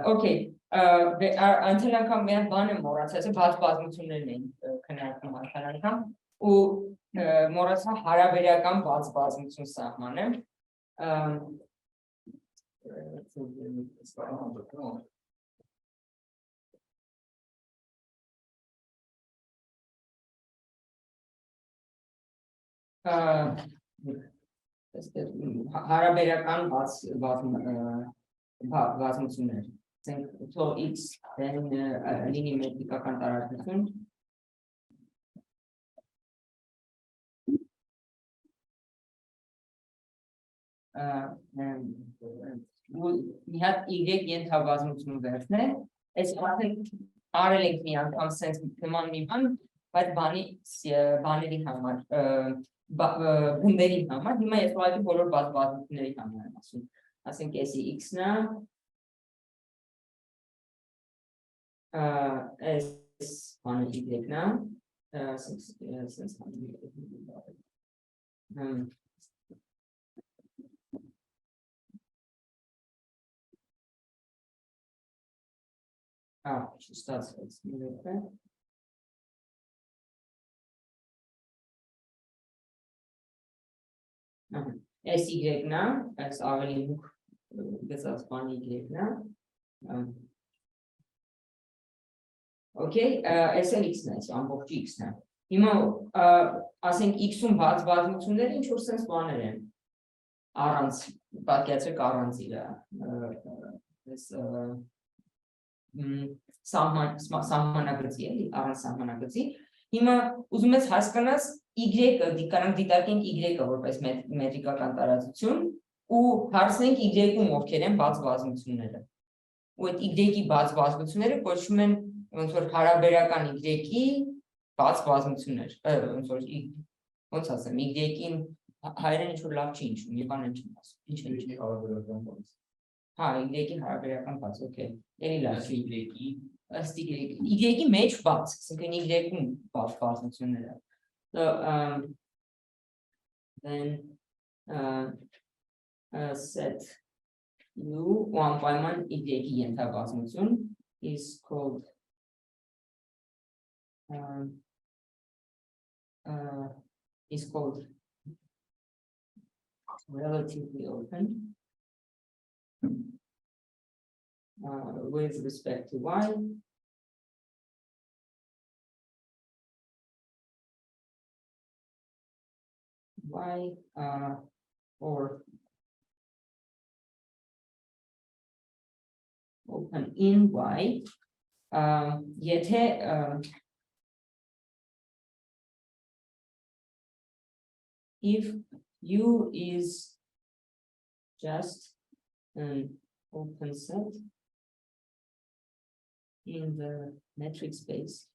Okay, անցել անգամ մի հատ բան եմ մոռացած, բաց բազմություններն էին քննարկում անցել անգամ ու մոռացա հարաբերական բաց բազմություն սահմանեմ հարաբերական բազմություններ so x then լինի մետրիկական տարածություն մի հատ y ենթաբազմություն վերցնել այս արդեն արել ենք մի անգամ sense նման մի բան բայց բաների համար գումբերի համար հիմա ես ուղղակի բոլոր բազմությունների համար եմ ասում ասենք էսի x-ն է S բանը y-ն է sense չստացվեց S y-ն է, այս ավելի մուգ գծած բանի y-ն է Okay, S էլ x-ն է, ամբողջ x-ն է հիմա ասենք x-ում բաց բազմությունները ինչ որ sense բաներ են առանց պատկերացրեք առանց իրա սահմանագծի էլի առանց սահմանագծի հիմա ուզում ես հասկանաս y-ը կանանք դիտարկենք y-ը որպես մետրիկական տարածություն ու հարցնենք y-ում ովքեր են բաց բազմությունները ու այդ y-ի բաց բազմությունները կոչվում են ոնց որ հարաբերական y-ի բաց բազմություններ ոնց ասեմ y-ին հայերեն ինչ որ լավ չի ինչու մի բան չեմ ասում ինչ հարաբերական բաց Հա, y-ի հարաբերական բաց, okay, էլի լավ չի y-ի մեջ բաց, ասենք y-ում բաց բազմությունները So, then set u ու անպայման y-ի ենթաբազմություն is called relatively open with respect to y or open in y եթե if u is just an open set in the metric space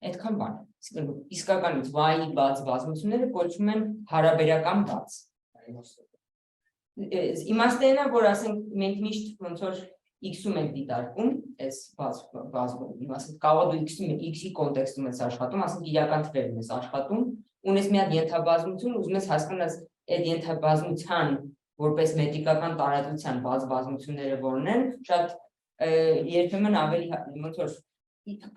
այդքան բան իսկականից y-ի բաց բազմությունները կոչվում են հարաբերական բաց իմաստն է որ ասենք մենք միշտ ոնց որ x-ում ենք դիտարկում այս բազմություն ասենք կարող դու x-ի կոնտեքստում ես աշխատում ասենք իրական թվերում ես աշխատում ունես մի հատ ենթաբազմություն ուզում ես հասկանաս այդ ենթաբազմության որպես մետրիկական տարածության բաց բազմությունները որն են շատ երբեմն ավելի ոնց որ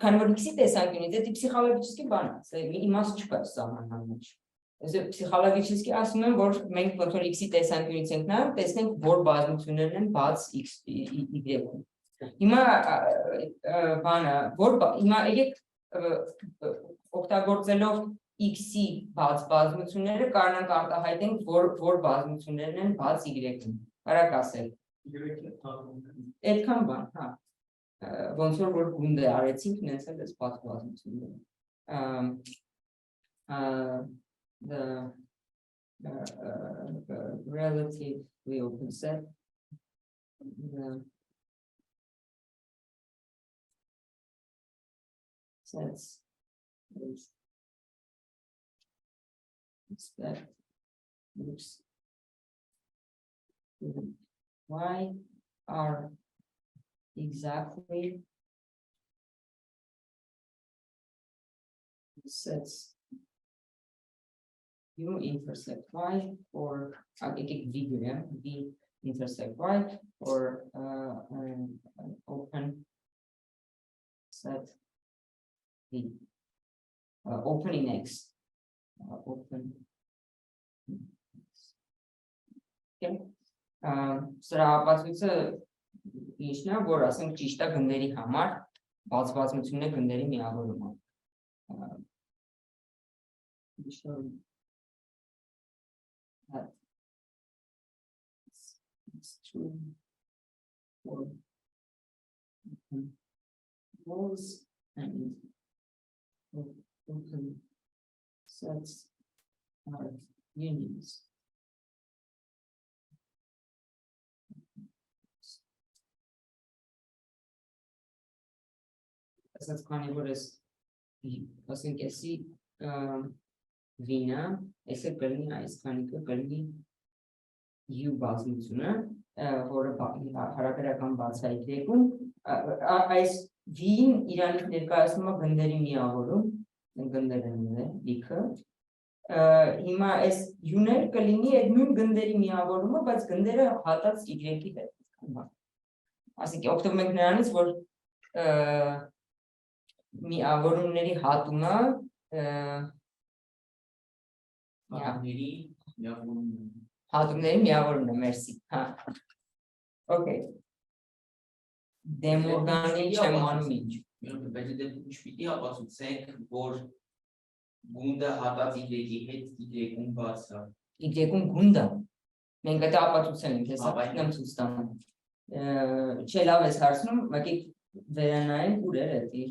քանի որ x-ի տեսանկյունից դա պսիխոլոգիչի բան է իմաստ չկա սահմանման մեջ Պսիխոլոգիչիսկի ասում եմ, որ մենք ոնց որ x-ի տեսանկյունից ենք նայում, տեսնենք որ բազմություններն են բաց y-ում։ Հիմա բանը, հիմա եկեք օգտագործելով x-ի բաց բազմությունները կարողանանք արտահայտենք որ բազմություններն են բաց y-ում։ Կարակ ասել։ Այդքան բան, հա։ Ոնց որ գունդե արեցինք, նենց էլ էս բաց բազմությունները։ The relatively open set the sets with respect groups y are exactly the sets U intersect Y or V intersect Y or an open set V open in X open okay սրա ապացույցը ինչն է որ ասենք ճիշտ է գնդերի համար բացվածությունն է գնդերի միավորումը It's true for walls and open sets are unions. That's kind of what is I think I see Vina is a curly ice kind of curly U բազմությունը որը հարաբերական բացահայտվում այս V-ին իրանից ներկայացնում է գնդերի միավորում գնդերն է լիքը հիմա այս U-ներ կլինի այդ նույն գնդերի միավորումը բայց գնդերը հատած Y-ի հետ ասենք օգտվում ենք նրանից որ միավորումների հատումը Հատումների միավորումն է, մերսի, հա, okay, դեմորդանի չեմ անում ինչ Բայց դե ինչ պիտի ապացուցենք, որ գունդը հատած Y-ի հետ Y-ում բաց է Y-ում գունդը, մենք այդ ապացուցել ենք, հեսա եմ ցույց տանում Չէ լավ ես հարցնում, մեկի վերանայենք ուր էր էդի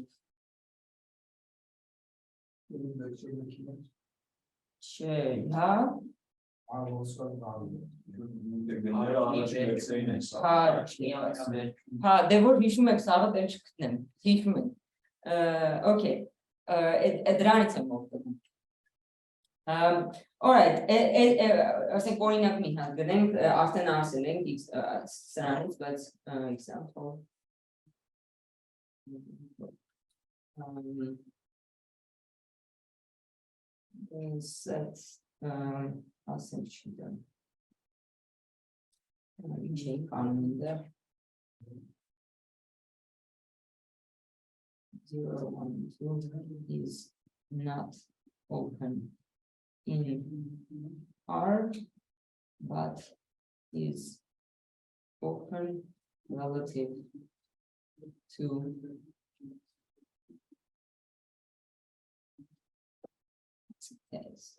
Չէ, հա Հա, դե որ հիշում եք սաղը դեր չգտնեմ, հիշում եք, okay, դրանից եմ օգտվում Alright, ասենք օրինակ մի հատ գնենք, արդեն ասել ենք սրանից, բայց example set ասենք չգիտեմ ինչ ենք անում ինձ 0, 1, 2 is not open in R but is open relative to S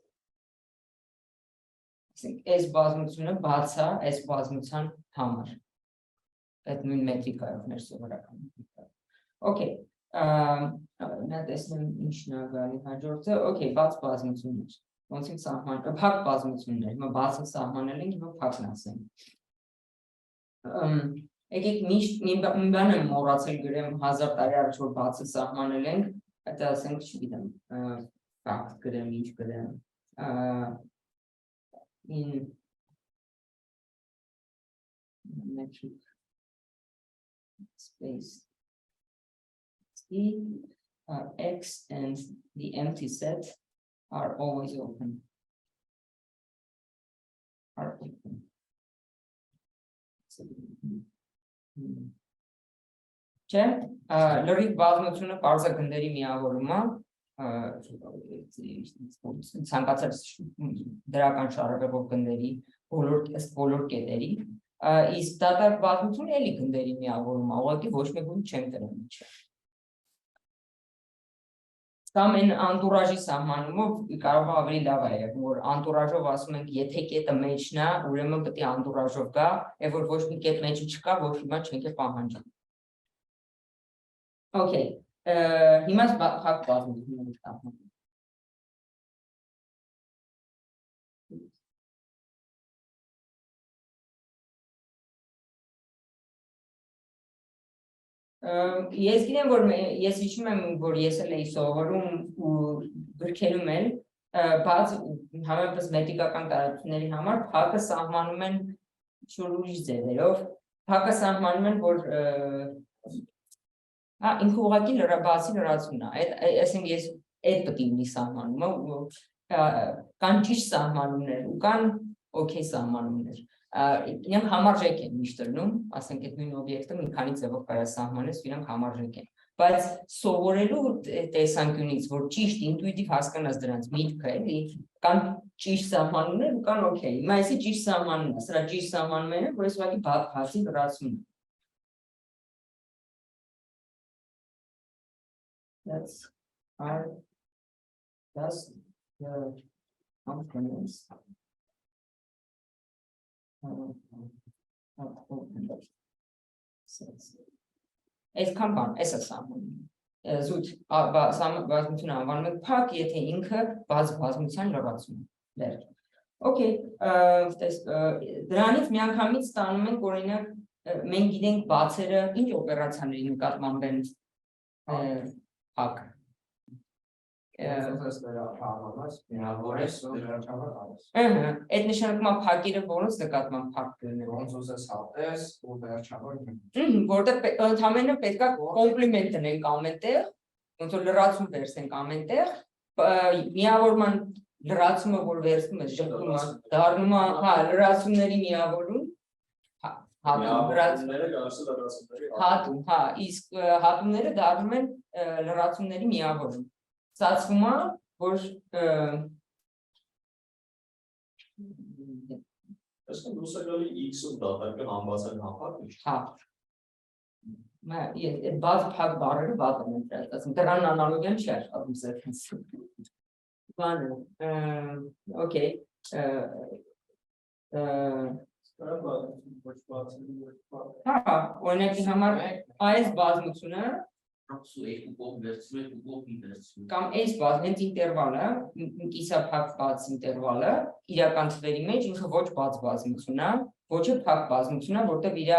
S բազմությունը բաց է S բազմության համար այդ նույն մետրիկայով ներսովորական Okay նա տեսնեմ ինչն է գալի հաջորդը Okay բաց բազմություններ ոնց ենք սահման փակ բազմություններ հիմա բացը սահմանել ենք հիմա փակն ասենք եկեք մի բան եմ մոռացել գրեմ 1000 տարի առաջ որ բացը սահմանել ենք այդ ասենք չգիտեմ փակ գրեմ ինչ գրեմ in metric space X and the empty set are always open. Չէ, լրիվ բազմությունը պարզագնդերի միավորումը ցանկացած դրական շարժվող գնդերի բոլոր կետերի իսկ դատարկ բազմությունը էլի գնդերի միավորում է ուղղակի ոչ մեկում չեմ դրում չէ Կամ այն անտուրաժի սահմանումով կարող է ավելի լավ է որ անտուրաժով ասում ենք եթե կետը մեջն է ուրեմն պետք է անտուրաժով գա եւ որ ոչ մի կետ մեջը չկա ոչ հիմա չենք է պահանջում Okay հիմա փակ բազմությունն ենք սահմանում Ես գիտեմ որ ես հիշում եմ որ ես էլ էի սովորում ու գրքերում էլ բաց համեմատած մետրիկական տարածությունների համար փակը սահմանում են շուրջ ձևերով փակը սահմանում են որ ինքը ուղղակի բացի լրացումն է ասենք ես այդ պետք է ունի սահմանումը կան ճիշտ սահմանումներ ու կան օքեյ սահմանումներ։ Իրանք համարժեք են միշտ լինում, ասենք այդ նույն օբյեկտը մի քանի ձևով կարա սահմանես, իրանք համարժեք են։ Բայց սովորելու տեսանկյունից, որ ճիշտ ինտուիտիվ հասկանաս դրանց միտքը, էլի, կան ճիշտ սահմանումներ ու կան օքեյ։ Հիմա այսի ճիշտ սահմանումն է, սրա ճիշտ սահմանումները, որ ես ուղղակի բացի լրացում եմ։ That's the confidence. Այսքան բան, այս է սահմանում։ Զուտ բազմությունը անվանում ենք փակ, եթե ինքը բազմության լրացում է։ Okay, դրանից միանգամից ստանում ենք օրինակ մենք գիտենք բացերը ինչ օպերացիաների նկատմամբ են փակ։ Այդ նշանակում է փակիրը որոնց նկատմամբ փակ կլինի։ Որտեղ ընդհանրապես պետք է կոմպլիմենտ դնենք ամենտեղ, ոնց որ լրացում վերցնենք ամենտեղ, միավորման լրացումը, որ վերցնում ես ժխտումը, դառնում է, լրացումների միավորում, հատում, իսկ հատումները դառնում են լրացումների միավորում։ Ստացվում է, որ լուսակալի x-ում դատարկը համբացակ համբակ է։ Բաց փակ բառերը բաց են ասում, դրան անալոգիան չի աշխատում սերտից։ Բանը, okay, օրինակի համար այս բազմությունը կամ այս հենց ինտերվալը, կիսափակ բաց ինտերվալը, իրական թվերի մեջ ինքը ոչ բաց բազմություն է, ոչ է փակ բազմություն է, որտեղ իր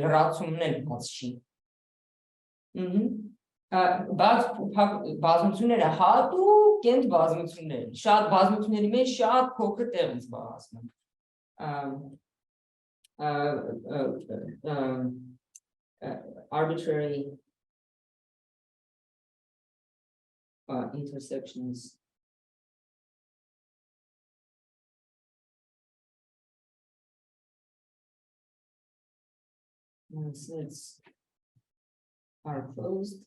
լրացումն էլ բաց չի։ Բաց փակ բազմությունները հատուկ են բազմություններ, շատ բազմությունների մեջ շատ փոքր տեղ են զբաղեցնում։ Arbitrary intersections. Sets are closed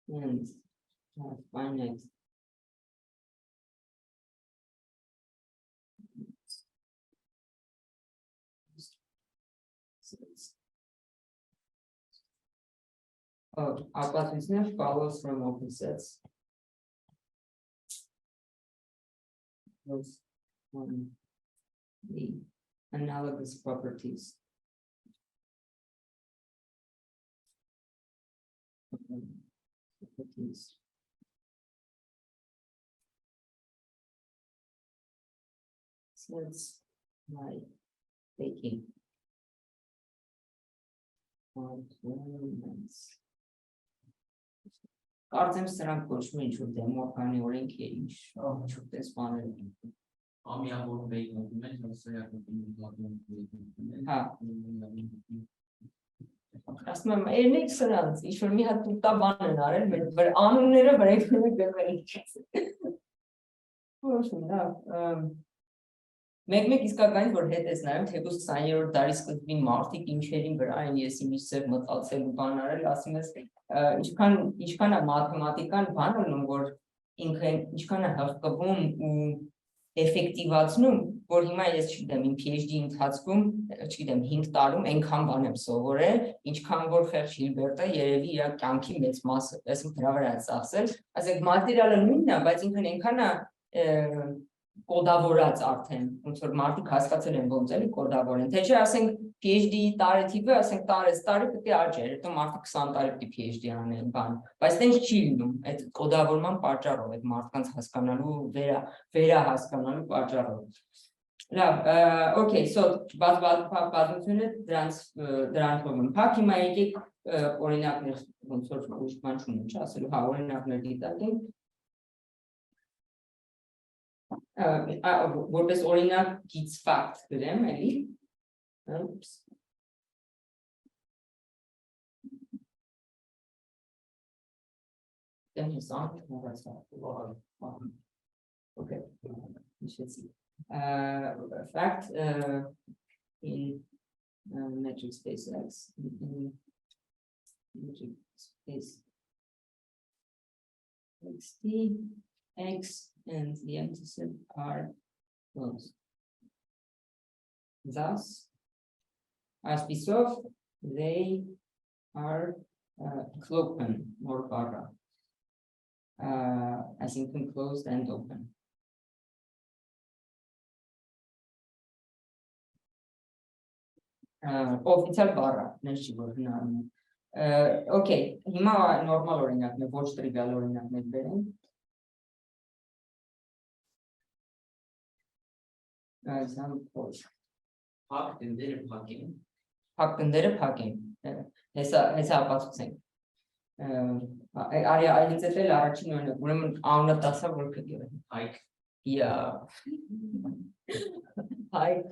and have finite sets. Application follows from open sets. Those the analogous properties. Sets by taking Կարծեմ սրանք կոչվում են ինչ-որ դեմոկրատի օրենքեր, ինչ-որ տեսանել։ Ամիավորում էի մոտում են, Ասում եմ, երնեք սրանց, ինչ-որ մի հատ տուտա բան են արել, անունները վրեքները գրվել են։ Մեկ իսկականից, որ հետ ես նայում, թեկուզ 20-րդ դարի սկզբին մարդիկ ինչերին վրա են ես իմիջսև մտածել ու բան արել, ասում ես, ինչքան է մաթեմատիկան բան ունում, որ ինքը ինչքան է հղկվում ու էֆեկտիվացնում, որ հիմա ես չգիտեմ, իմ PhD ընթացքում, չգիտեմ, 5 տարում այնքան բան եմ սովորել, ինչքան որ խեղճ Հիլբերտը երևի իր կյանքի մեծ մասը, այսինքն դրա վրա է ծախսել, ասենք մատերիալը նույնն է, բայց ինքն այնքան է կոդավորած արդեն, ոնց որ մարդիկ հասկացել են ոնց էլի կոդավորեն, թե չէ ասենք PhD տարեթիվը, ասենք տարի պետք է աճեր, հետո մարդը 20 տարի պետք է PhD անեն բան, բայց տենց չի լինում այդ կոդավորման պատճառով, այդ մարդկանց հասկանալու վերահասկանալու պատճառով։ Լավ, okay, so բազմությունը դրանով են փակ, հիմա եկեք օրինակներ ոնց որ ուրիշ բան չունեմ, չէ՞ ասելու, օրինակներ դիտարկենք։ Որպես օրինակ գից ֆակտ գրեմ, էլի։ Then his aunt, okay. You should see. Fact in metric space X in metric space XT, X and the antecedent are closed. Thus, as we saw, they are clopen or barra. As in closed and open. Official barra, okay, հիմա normal օրինակն է, ոչ trivial օրինակներ բերենք. Example. Փակ դնդերը փակեն։ Փակ դնդերը փակեն։ Հեսա ապացուցենք։ Արի այլից էլ առաջին օրինակ, ուրեմն անունը տասա որ կգիրը։ Հայք։ Yeah. Hi.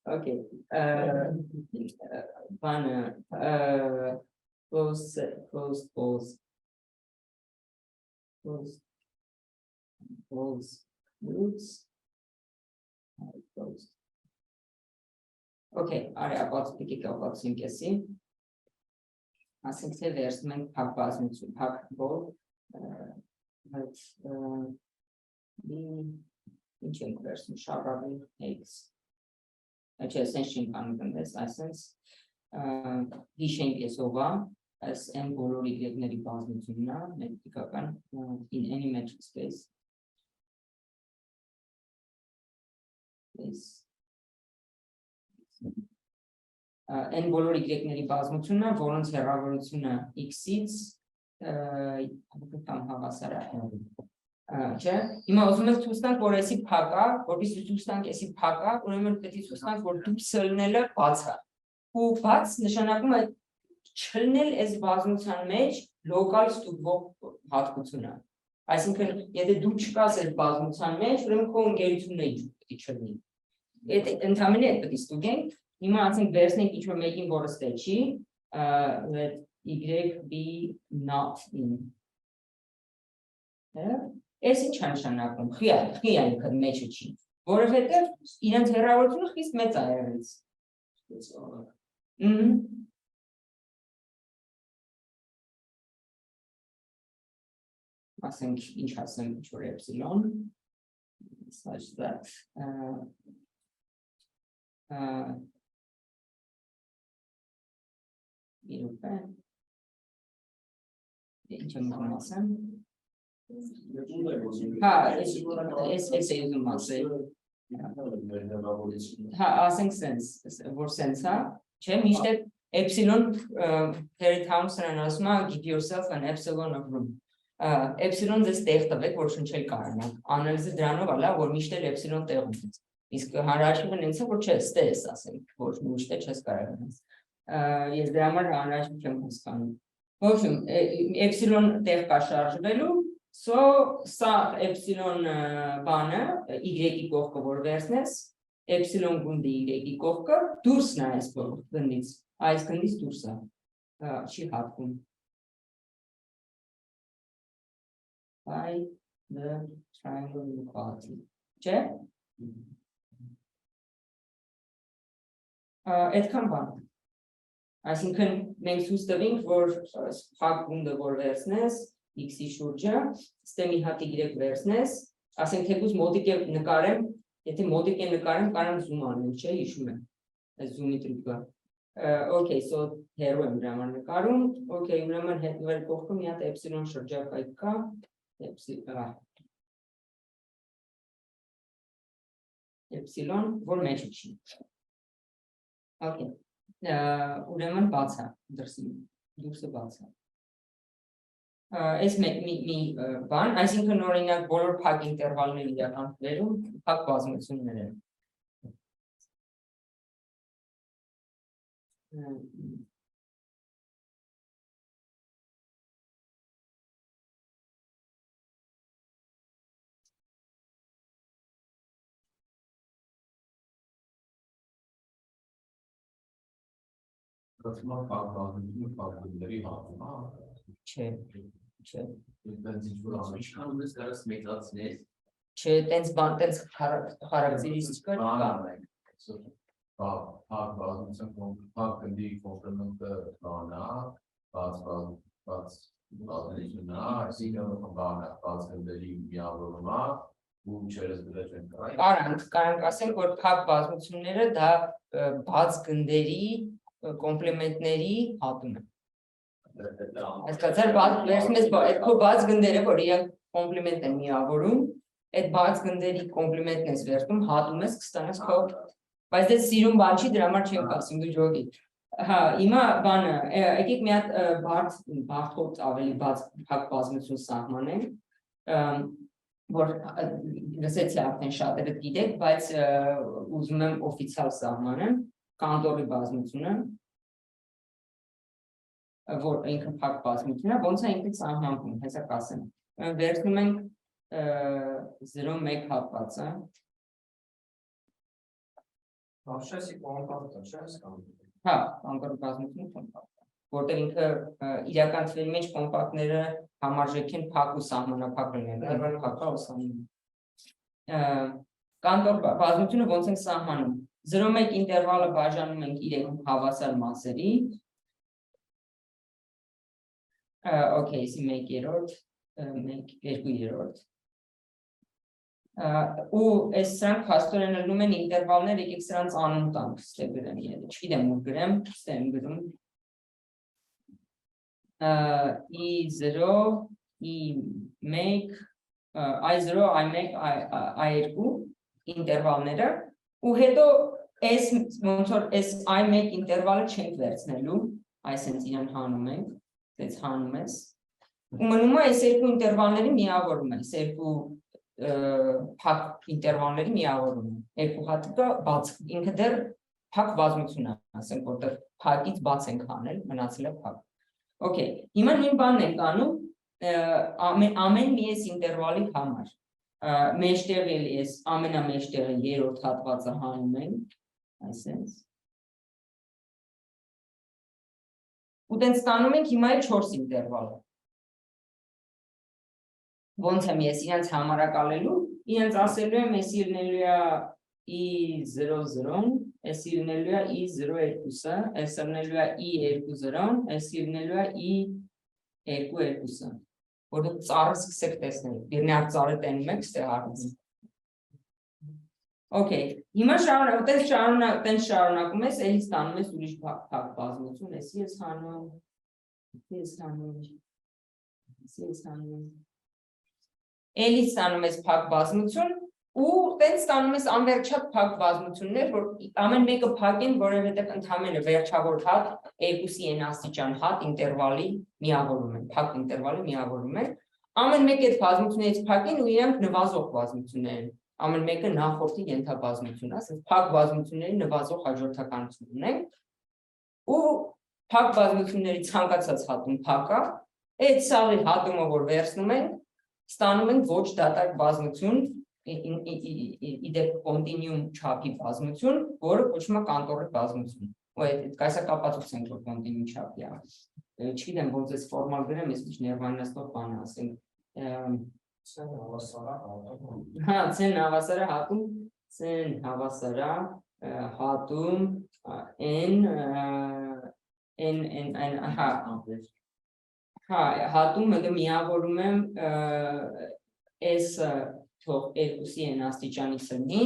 Okay. Close. Roots. Close. Okay, are about to about sync. I think there's many pack ball. But the ancient person probably takes a essential in this license. The shape is over as n bolori getting in any metric space. N բոլոր y-ների բազմությունը, որոնց հեռավորությունը x-ից կամ հավասարահեռ չէ։ Հիմա ուզում եք ցույց տանք, որ էսի փակ է, որովհետեւ ցույց տանք էսի փակ է, ուրեմն պետք է ցույց տանք, որ դուրս ելնելը բաց է։ Ու բաց նշանակում է չլնել այս բազմության մեջ լոկալ ստուգվող հատկությունը։ Այսինքն, եթե դու չկաս այս բազմության մեջ, ուրեմն քո ընկերությունն է ինչ պետք է չլնի։ Այդ ընդհանրապես պետք է ստուգենք։ Հիմա ասենք վերցնենք ինչ-որ մեկին, որը ստե չի, let y be not in. Այս ինչ է նշանակում, խիա ինքը մեջը չի, որովհետև իրենց հեռավորությունը խիստ մեծ է եղած։ Ասենք ինչ ասեմ ինչ-որ էպսիլոն, such that Ինչ եմ ասեմ։ Հա, ես ուզում ասել։ Հա, ասենք sense, որ sense է, չէ՞, միշտ epsilon Terry Townsend ասում է give yourself an epsilon of room։ Epsilon դες տեղ տվեք, որ շնչել կարողանաք։ Անալիզը դրանով է, որ միշտ epsilon տեղում է։ Իսկ հանրաշիվը նենց է, որ չէ, ստես ասենք, որ միշտ չես կարողանաս։ Ես դրա համար հանրաշիվ չեմ հասկանում։ В общем, epsilon տեղ կա շարժվելու, so սա epsilon բանը, y-ի կողքը որ վերցնես, epsilon գունդի y-ի կողքը դուրսն է այս գնդից, այս գնդից դուրս է, չի հատվում։ By the triangle inequality, չէ՞։ Այդքան բան։ Այսինքն մենք ցույց տվենք, որ փակ գունդը որ վերցնես x-ի շուրջը, ստե մի հատ y վերցնես, ասենք թեկուզ մոտիկ է նկարեմ, եթե մոտիկ է նկարեմ, կարամ zoom անեմ, չէ՞, հիշում եմ։ Այս zoom-ի տրիկը։ Okay, so հեռու եմ դրա համար նկարում, okay, ուրեմն հետևել կողքը մի հատ էպսիլոն շրջակայք կա, էպսիլոն, որ մեջը չի։ Okay. Ուրեմն բաց է, դուրսը բաց է։ Այս մի բան, այսինքն օրինակ բոլոր փակ ինտերվալների իրական վերում փակ բազմություններ են։ Չէ, Չէ, Ինչքան ունես կարաս մեծացնել, չէ, տենց բան, տենց խարակտերիստիկա կա։ Փակ բազմության փակ գնդի կոմպլեմենտը բանա, բաց բազմությունա, այսինքն բանա, բաց գնդերի միավորումա ու չերես դրել չեն կարա։ Կարանք ասենք, որ փակ բազմությունները դա բաց գնդերի կոմպլեմենտների հատում են։ Հասկացար, վերցնես այդ քո բաց գնդերը, որ իրենք կոմպլեմենտ են միավորում, այդ բաց գնդերի կոմպլեմենտն ես վերցնում, հատում ես, կստանաս քո, բայց դες սիրուն բան չի, դրա համար չեմ ասում, դու ջոգի։ Հա, հիմա բանը, եկեք մի հատ բարդ ավելի բաց փակ բազմություն սահմանենք, որ լսեցի արդեն շատերը գիտեք, բայց ուզում եմ օֆիցիալ սահմանեմ, կանտորի բազմությունը, որ ինքը փակ բազմություն է, ոնց է ինքը սահմանվում, հեսա կասեմ։ Վերցնում ենք 0,1 հատվածը։ Շեսի կոմպակտը, շես կամ։ Հա, կանտորի բազմությունը կոմպակտ է, որտեղ ինքը իրական թվերի մեջ կոմպակտները համարժեք են փակ ու սահմանափակ լինեն, փակա ու սահմանափակ։ Կանտոր բազմությունը ոնց ենք սահմանում։ 0,1 ինտերվալը բաժանում ենք իր հավասար մասերի։ Okay, isի 1/3, 2/3 ու այս սրանք փաստորեն լնում են ինտերվալներ, եկեք սրանց անուն տանք, ստե գրեմ իրեն, չգիտեմ ու գրեմ, ստե եմ գրում I0, I1, I0, I1, I2 ինտերվալները ու հետո այս ոնց որ այս I1 ինտերվալը չենք վերցնելու, այսինքն իրան հանում ենք, դες հանում ես ու մնում է այս երկու ինտերվալների միավորումը, այս երկու փակ ինտերվալների միավորումը, երկու հատիկը բաց, ինքը դեռ փակ բազմություն է, ասենք որտեղ փակից բաց ենք անել, մնացել է փակ։ Okay, հիմա նույն բանն ենք անում ամեն մի այս ինտերվալի համար։ Մեջտեղ էլի այս ամենամեջտեղը երրորդ հատվածը հանում ենք, այսպես։ Ու տենց ստանում ենք հիմա էլ 4 ինտերվալը։ Ոնց եմ ես իրենց համարակալելու, իրենց ասելու եմ ես ելնելու է I00, ես ելնելու է I02-ը, ես ելնելու է I20-ը, ես ելնելու է I22-ը, որ դուք ծառը սկսեք տեսնել, իրնյակ ծառը տենում եք, ստե հարցին։ Okay, հիմա շարունակում ես, էլի ստանում ես ուրիշ փակ բազմություն, ես հանում, էլի ստանում ես փակ բազմություն ու տենց ստանում ես անվերջատ փակ բազմություններ, որ ամեն մեկը փակ են, որովհետև ընդհանրապես վերջավոր հատ երկուսի n աստիճան հատ ինտերվալի միավորում են, փակ ինտերվալի միավորում են, ամեն մեկ այդ բազմություններից փակ են ու իրանք նվազող բազմություններ են, ամեն մեկը նախորդի ենթաբազմություն է, ասես փակ բազմությունների նվազող հաջորդականություն ունենք ու փակ բազմությունների ցանկացած հատում փակ է, այդ սաղի հատումը որ վերցնում ենք, ստանում ենք ոչ դատարկ բազմություն, իդեպ կոնտինիում չափի բազմություն, որը կոչվում է կանտորի բազմություն։ Ու այդ կայսա կապացուցենք, որ կոնտինիում չափի է։ Չգիտեմ, ոնց էս ֆորմալ գրեմ, ես ինչ ներվայնացնող բան ասենք։ Հա, ցեն հավասարը հատում, հա, հատում միավորում եմ այս թող երկուսի են աստիճանի սրնի,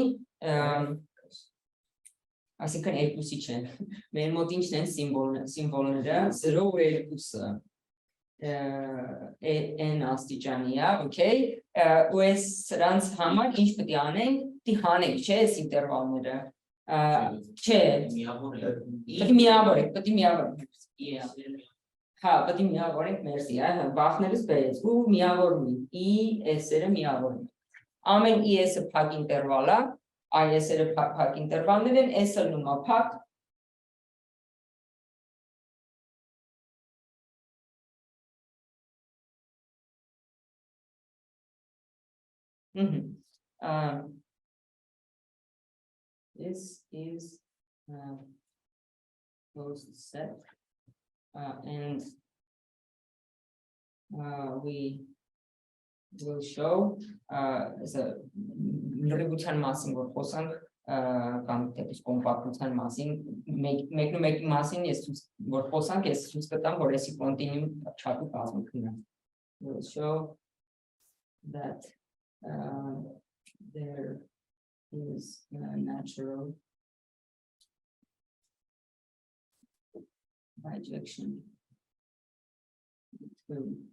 այսինքն երկուսի չեն, մեր մոտ ինչն են սիմվոլները, 0 ու 2-ը n աստիճանի է, okay, ու այս սրանց համար ինչ պետք է անենք, պետք է հանենք, չէ, այս ինտերվալները, չէ, պետք է միավորենք, հա, պետք է միավորենք, մերսի, բախներս բերեց, ու միավորում ենք, I-S-երը միավորում ենք, ամեն I-S-ը փակ ինտերվալ է, I-S-երը փակ ինտերվալներ են, S-ը լնում է փակ, This is closed set and we will show լրիվության մասին որ խոսանք կամ դեպի կոմպակտության մասին մեկի մասին ես որ խոսանք ես ցույց կտամ որ էսի կոնտինուում չափի կազմիքն է will show that there is a natural bijection between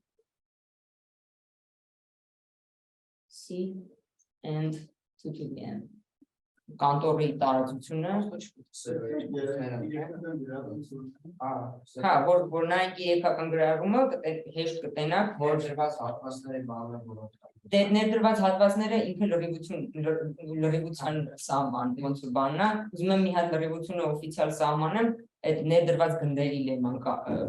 C and 2n. Կանտորի տարածությունը հա որ նայեք երեքական գրառումը հեշտ կտենաք որ ներդրված հատվածները ինքը լրիվության սահման ոնց որ բանն է ուզում եմ մի հատ լրիվությունը օֆիցիալ սահմանեմ այդ ներդրված գնդերի լեման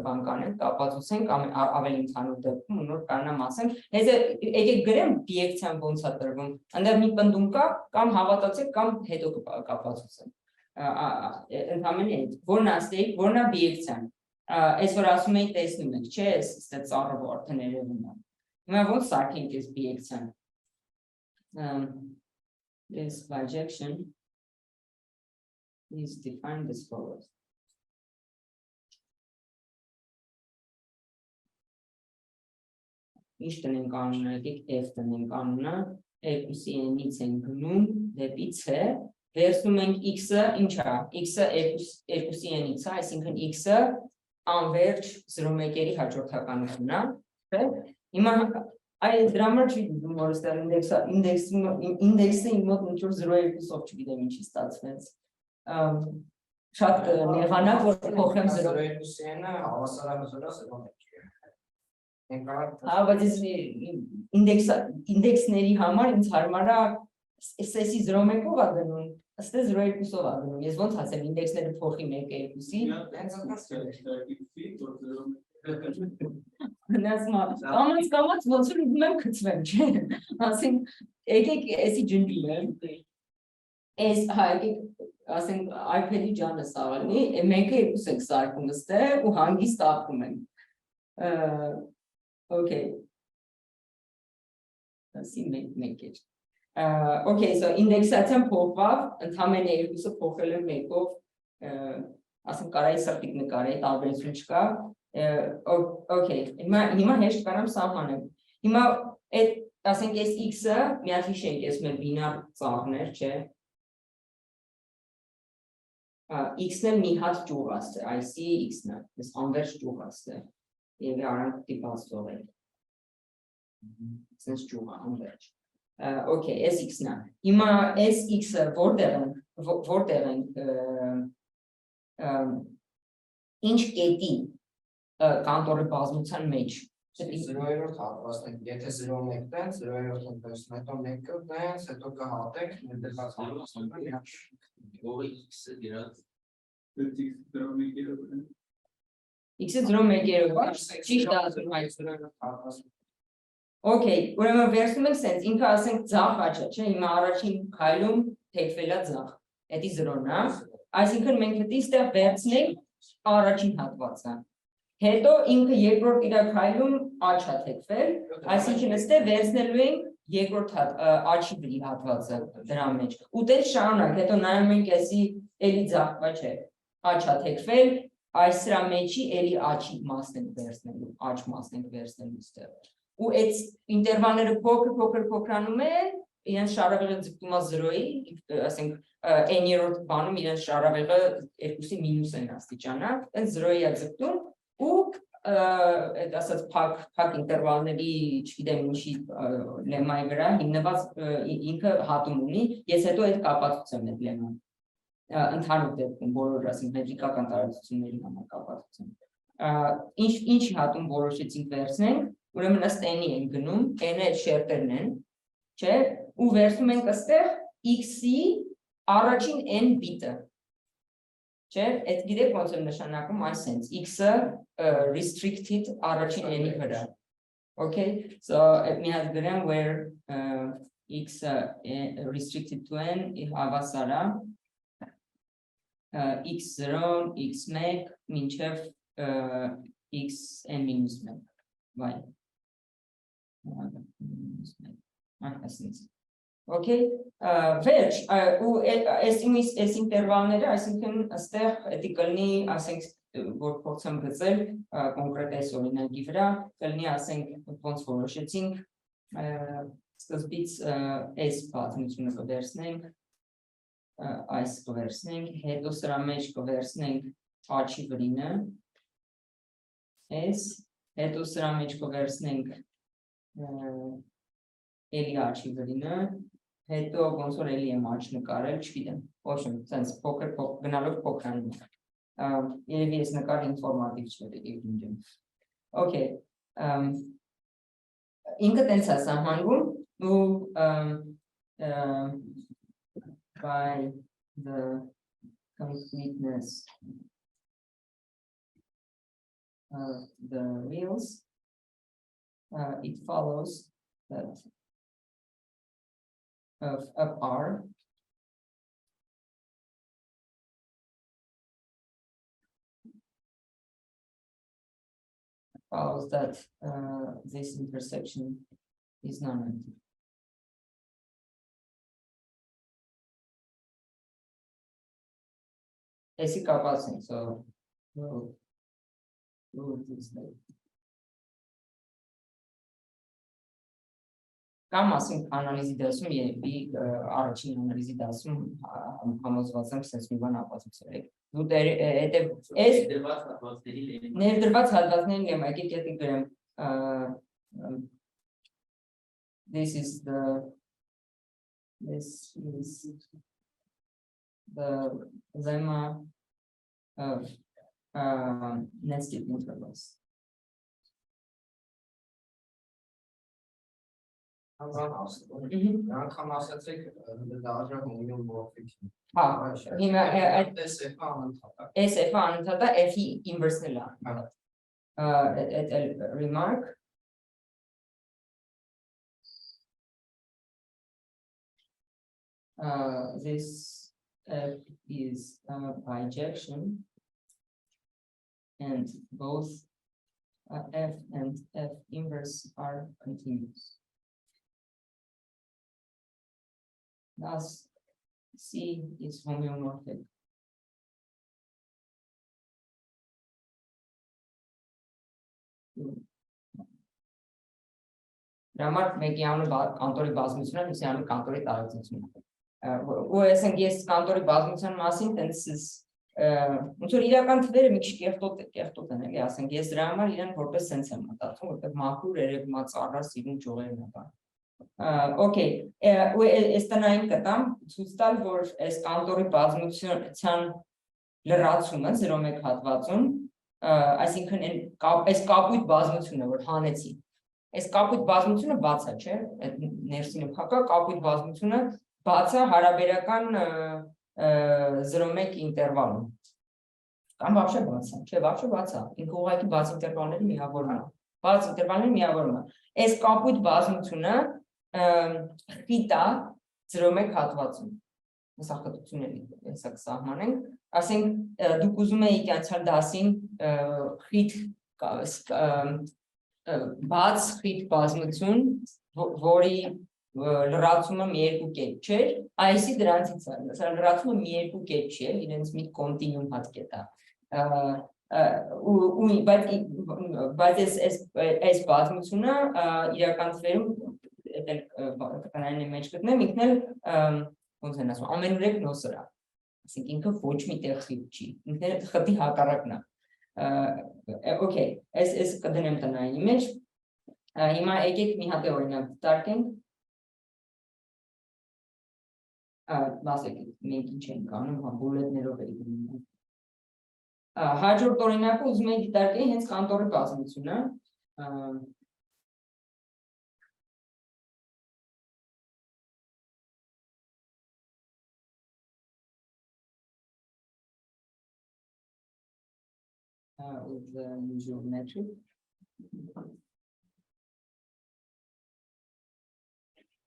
բանկանեն կապացուցենք ավելի ընդհանուր դեպքում ու նոր կանամ ասեմ հեսա եկեք գրեմ բիեկցիան ոնց է տրվում այնտեղ մի պնդում կա կամ հավատացեք կամ հետո կապացուցեմ ընդհանրապես այդ որն ասեի որն է բիեկցիան այս որ ասում էի տեսնում եք չէ այս ծառը որտեն երևում է հիմա ոնց սարքենք այս բիեկցիան this bijection is defined as follows Ինչ տնենք անունը, եկեք F տնենք անունը, 2n-ից ենք գնում, դեպի C, վերցնում ենք x-ը, ինչ է, x-ը 2n-ից է, այսինքն x-ը անվերջ 0,1-երի հաջորդականությունն է, հիմա այդ դրա համար չի դու որ ստեղ ինդեքսը իմ մոտ ինչ որ 0,2-ով չգիտեմ ինչի ստացվեց, շատ նեղանակ որ փոխեմ 0,2-ը հավասարակցությունն է 0,1 Հա, բայց ինդեքսների համար ինձ հարմար է S-ի 0,1-ով է գնում, S-ը 0,2-ով է գնում, ես ոնց ասեմ ինդեքսները փոխի 1,2-ի կամաց ոնց որ ուզում եմ գցվեմ, չէ, ասենք, եկեք էսի ջնջում եմ, ես, հա, եկեք, ասենք, iPad-ի ջանը սաղալնի, մենք երկուս ենք սարկում ստեղ ու հանգիստ ապրում ենք, Okay. Let's see, make it. Okay, so indexation փոխվավ, ընդհանրապես երկուսը փոխել են մեկով, ասենք կարայի սրտիկ նկարի, տարբերություն չկա։ Okay, հիմա հեշտ կանամ սահմանեմ։ Հիմա այդ, ասենք այս x-ը, մի հատ հիշենք, ես մեր բինար ծառներ, չէ։ X-ն է մի հատ ճյուղ աստ է, այսի x-ն է, ես անվերջ ճյուղ աստ է։ Եվ արանք տիպած թողել, սենց ճուղա, անվերջ, okay, այս x-ն է, հիմա այս x-ը որտեղ ենք, ինչ կետի կանտորի բազմության մեջ, 0-րդ հատվածն ենք, եթե 0,1 տենց, 0-րդ ընտեսն, հետո 1-ը տենց, հետո կհատենք, ներդրված հատվածն x-ը դիրած X-ը 0,1-երով, ճիշտ ասում այս Okay, ուրեմն վերցնում ենք սենց, ինքը ասենք ձախ աչը, չէ, հիմա առաջին քայլում թեքվել է ձախ, հետի 0-ն է, այսինքն մենք պետք է ստեղ վերցնենք առաջին հատվածը, հետո ինքը երկրորդ իր քայլում աչ է թեքվել, այսինքն ստեղ վերցնելու ենք երկրորդ աչի վրի հատվածը դրա մեջ, ու տեղ շարունակ, հետո նայում ենք էսի էլի ձախվա չէ, աչ է թեքվել, այս սրա մեջի էլի աչի մասն ենք վերցնելու, աչ մասն ենք վերցնելու ստեղ։ Ու այդ ինտերվալները փոքրանում են, իրենց շարավեղը ձգտում է 0-ի, ասենք n-երորդ բանում իրենց շարավեղը 2-ի մինուս են աստիճանա, այդ 0-ի է ձգտում ու այդ ասած փակ ինտերվալների, չգիտեմ ինչի լեմայի վրա հիմնված ինքը հատում ունի, ես հետո այդ կապացուցեմ այդ լեման։ Ընդհանուր դեպքում բոլոր ասենք մետրիկական տարածությունների համար կապացուցեմ։ Ինչ հատում որոշեցինք վերցնենք, ուրեմն ըստ n-ի ենք գնում, n-ը այդ շերտերն են, չէ, ու վերցնում ենք ըստեղ x-ի առաջին n բիտը, չէ, այդ գիտեք ոնց եմ նշանակում այս sense, x-ը restricted առաջին n-ի վրա, okay, so մի հատ գրեմ where x restricted to n հավասար է x0, x1, մինչև xn-1, վայ, Okay, վերջ, ու այս ինտերվալները, այսինքն այստեղ էդի կլինի, ասենք, որ փորձեմ գծել կոնկրետ այս օրինակի վրա, կլինի, ասենք, ոնց որոշեցինք, սկզբից այս բազմությունը կվերցնենք, այս կվերցնենք, հետո սրա մեջ կվերցնենք աչի վրինը, այս, հետո սրա մեջ կվերցնենք էլի աչի վրինը, հետո ոնց որ էլի եմ աչ նկարել, չգիտեմ, ոչմ, սենց փոքր գնալով փոքրանում, երևի ես նկար ինֆորմատիվ չէր իմ Okay, ինքը տենց է սահմանվում ու by the completeness of the reals, it follows that of R follows that this intersection is non-empty. Esi kapatsın, so we'll do this later. Կամ ասենք անալիզի դասում երբի առաջին անալիզի դասում համոզված եմ sense մի բան ապացուցել եք։ Դու այս ներդրված հատվածներին եմ եկեք եկեք գրեմ this is the lemma of nested intervals. Նրանք ասացեք դաժա հոմեոմորֆիկ։ Հա, հիմա այդ SF-ը անընդհատ է։ SF-ը անընդհատ է, F-ի ինվերսն է։ Այդ remark this F is bijection and both F and F inverse are continuous. Thus, C is homeomorphic. Համար մեկի անունը կանտորի բազմությունն է, մյուսի անունը կանտորի տարածությունն է։ Ու ասենք ես կանտորի բազմության մասին տենց ոնց որ իրական թվերը մի քիչ կեղտոտ են, էլի, ասենք ես դրա համար իրեն որպես sense եմ մտածում, որտեղ մաքուր երևմա ծառա սիրուն ճյուղերն են։ Okay, ու այս տնային կտամ ցույց տալ, որ այս կանտորի բազմության լրացումը 0.1 հատվածում, այսինքն այս կապույտ բազմությունը, որ հանեցի, այս կապույտ բազմությունը բաց է, չէ՞, այդ ներսինը փակա, կապույտ բազմությունը բաց է հարաբերական 0.1 ինտերվալում։ Կամ вообще բաց է, չէ, вообще բաց է, ինքը ուղղակի բաց ինտերվալների միավորն է։ Բաց ինտերվալների միավորն է։ Այս կապույտ բազմությունը խիտ է 0.1 հատվածում։ Հուսախտությունների հեսա կսահմանենք, ասենք դուք ուզում եք անցյալ դասին խիտ բաց խիտ բազմություն, որի լրացումը մի երկու կետ չէր, այսի դրանցից է, լրացումը մի երկու կետ չէ, իրենց մի կոնտինուում հատկետ է, բայց այս բազմությունը իրական թվերում կտանային մեջ գտնեմ, ինքն էլ ոնց են ասում, ամենուրեք նոսր է, ասենք ինքը ոչ մի տեղ խիտ չի, ինքն էլ խտի հակառակն է, okay, այս կդնեմ տնայինի մեջ, հիմա եկեք մի հատ օրինակ դիտարկենք, ասեք մենք ինչ ենք անում, բուլետներով էի դնում, հաջորդ օրինակը ուզում եք դիտարկել հենց կանտորի բազմությունը, with the usual metric.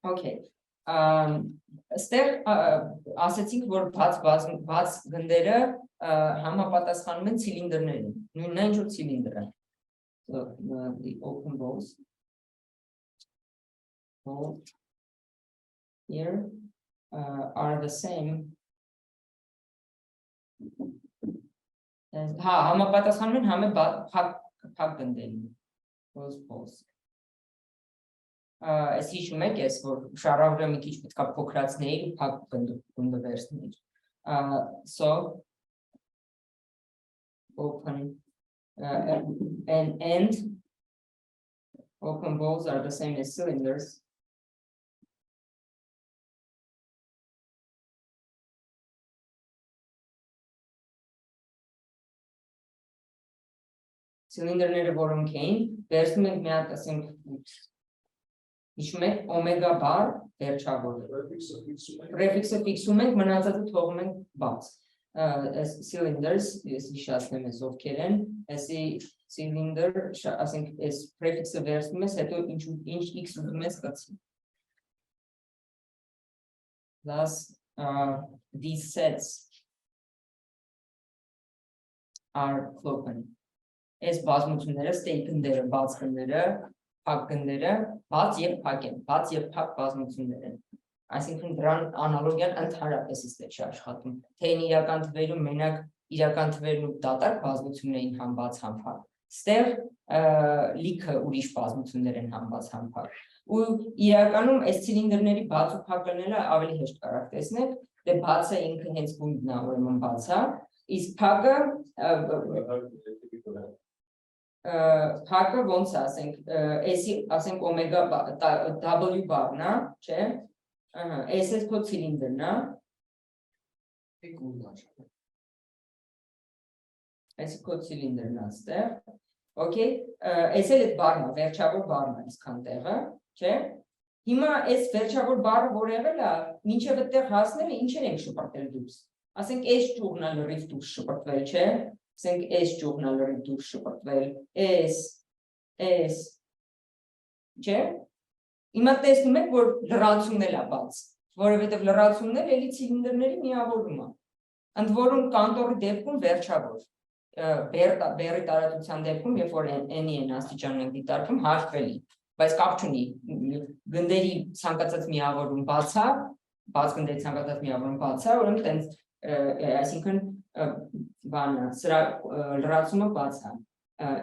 Okay. Այստեղ ասացինք, որ բաց գնդերը համապատասխանում են ցիլինդրներին, նույնն ինչ որ ցիլինդրը. So the open balls both here are the same as համապատասխանում են համը փակ գնդելին false Այս հիշում եք ես որ շարավորը մի քիչ պետք է փոքրացնեի փակ գնդը վերցնեի so open and end open balls are the same as cylinders Cylinderները որոնք էին, վերցնում ենք մի հատ ասենք հիշում եք օմեգա բար վերջավորը Prefix-ը ֆիքսում ենք, մնացածը թողում ենք բաց As cylinders, ես հիշացնեմ ես ովքեր են, այսի cylinder, ասենք այս prefix-ը վերցնում ես, հետո ինչ x ուզում ես կացի Thus, these sets are clopen Այս բազմությունները, ստեյքները, բաց գնդերը, փակ գնդերը, բաց եւ փակ են, բաց եւ փակ բազմություններ են։ Այսինքն դրան անալոգիան ընդհանրապես է աշխատում։ Թե իրական թվերում մենակ իրական թվերն ու դատարկ բազմություններ են համ բաց համ փակ։ Ստեղ լիքը ուրիշ բազմություններ են համ բաց համ փակ։ Ու իրականում այս ցիլինդրների բաց ու փակ գնելը ավելի հեշտ կարող տեսնեք, դե բացը ինքը հենց բունտն է, ուրեմն բաց է, իսկ փակը Փակը ոնց է, ասենք օմեգա W բարն է, չէ, այս է քո ցիլինդրն է, այս քո ցիլինդրն է այստեղ, okay, այս էլ այդ բարն է, վերջավոր բարն է այսքան տեղը, չէ, հիմա այս վերջավոր բարը որ եղել է, մինչև այդտեղ հասնելը ինչեր ենք շպրտել դուրս, ասենք այս ճյուղն է լրիվ դուրս շպրտվել, չէ, Ասենք այս ճյուղն է լրիվ դուրս շպրտվել, այս, չէ, հիմա տեսնում եք, որ լրացումն էլ է բաց, որովհետև լրացումն էլ էլի ցիլինդրների միավորում է, ընդ որում կանտորի դեպքում վերջավոր, բեռի տարածության դեպքում, երբ որ n-ի են աստիճանն ենք դիտարկում, հաշվելի, բայց կապ չունի, գնդերի ցանկացած միավորում բաց է, բաց գնդերի ցանկացած միավորում բաց է, ուրեմն տենց, այսինքն բանը, սրա լրացումը բաց է,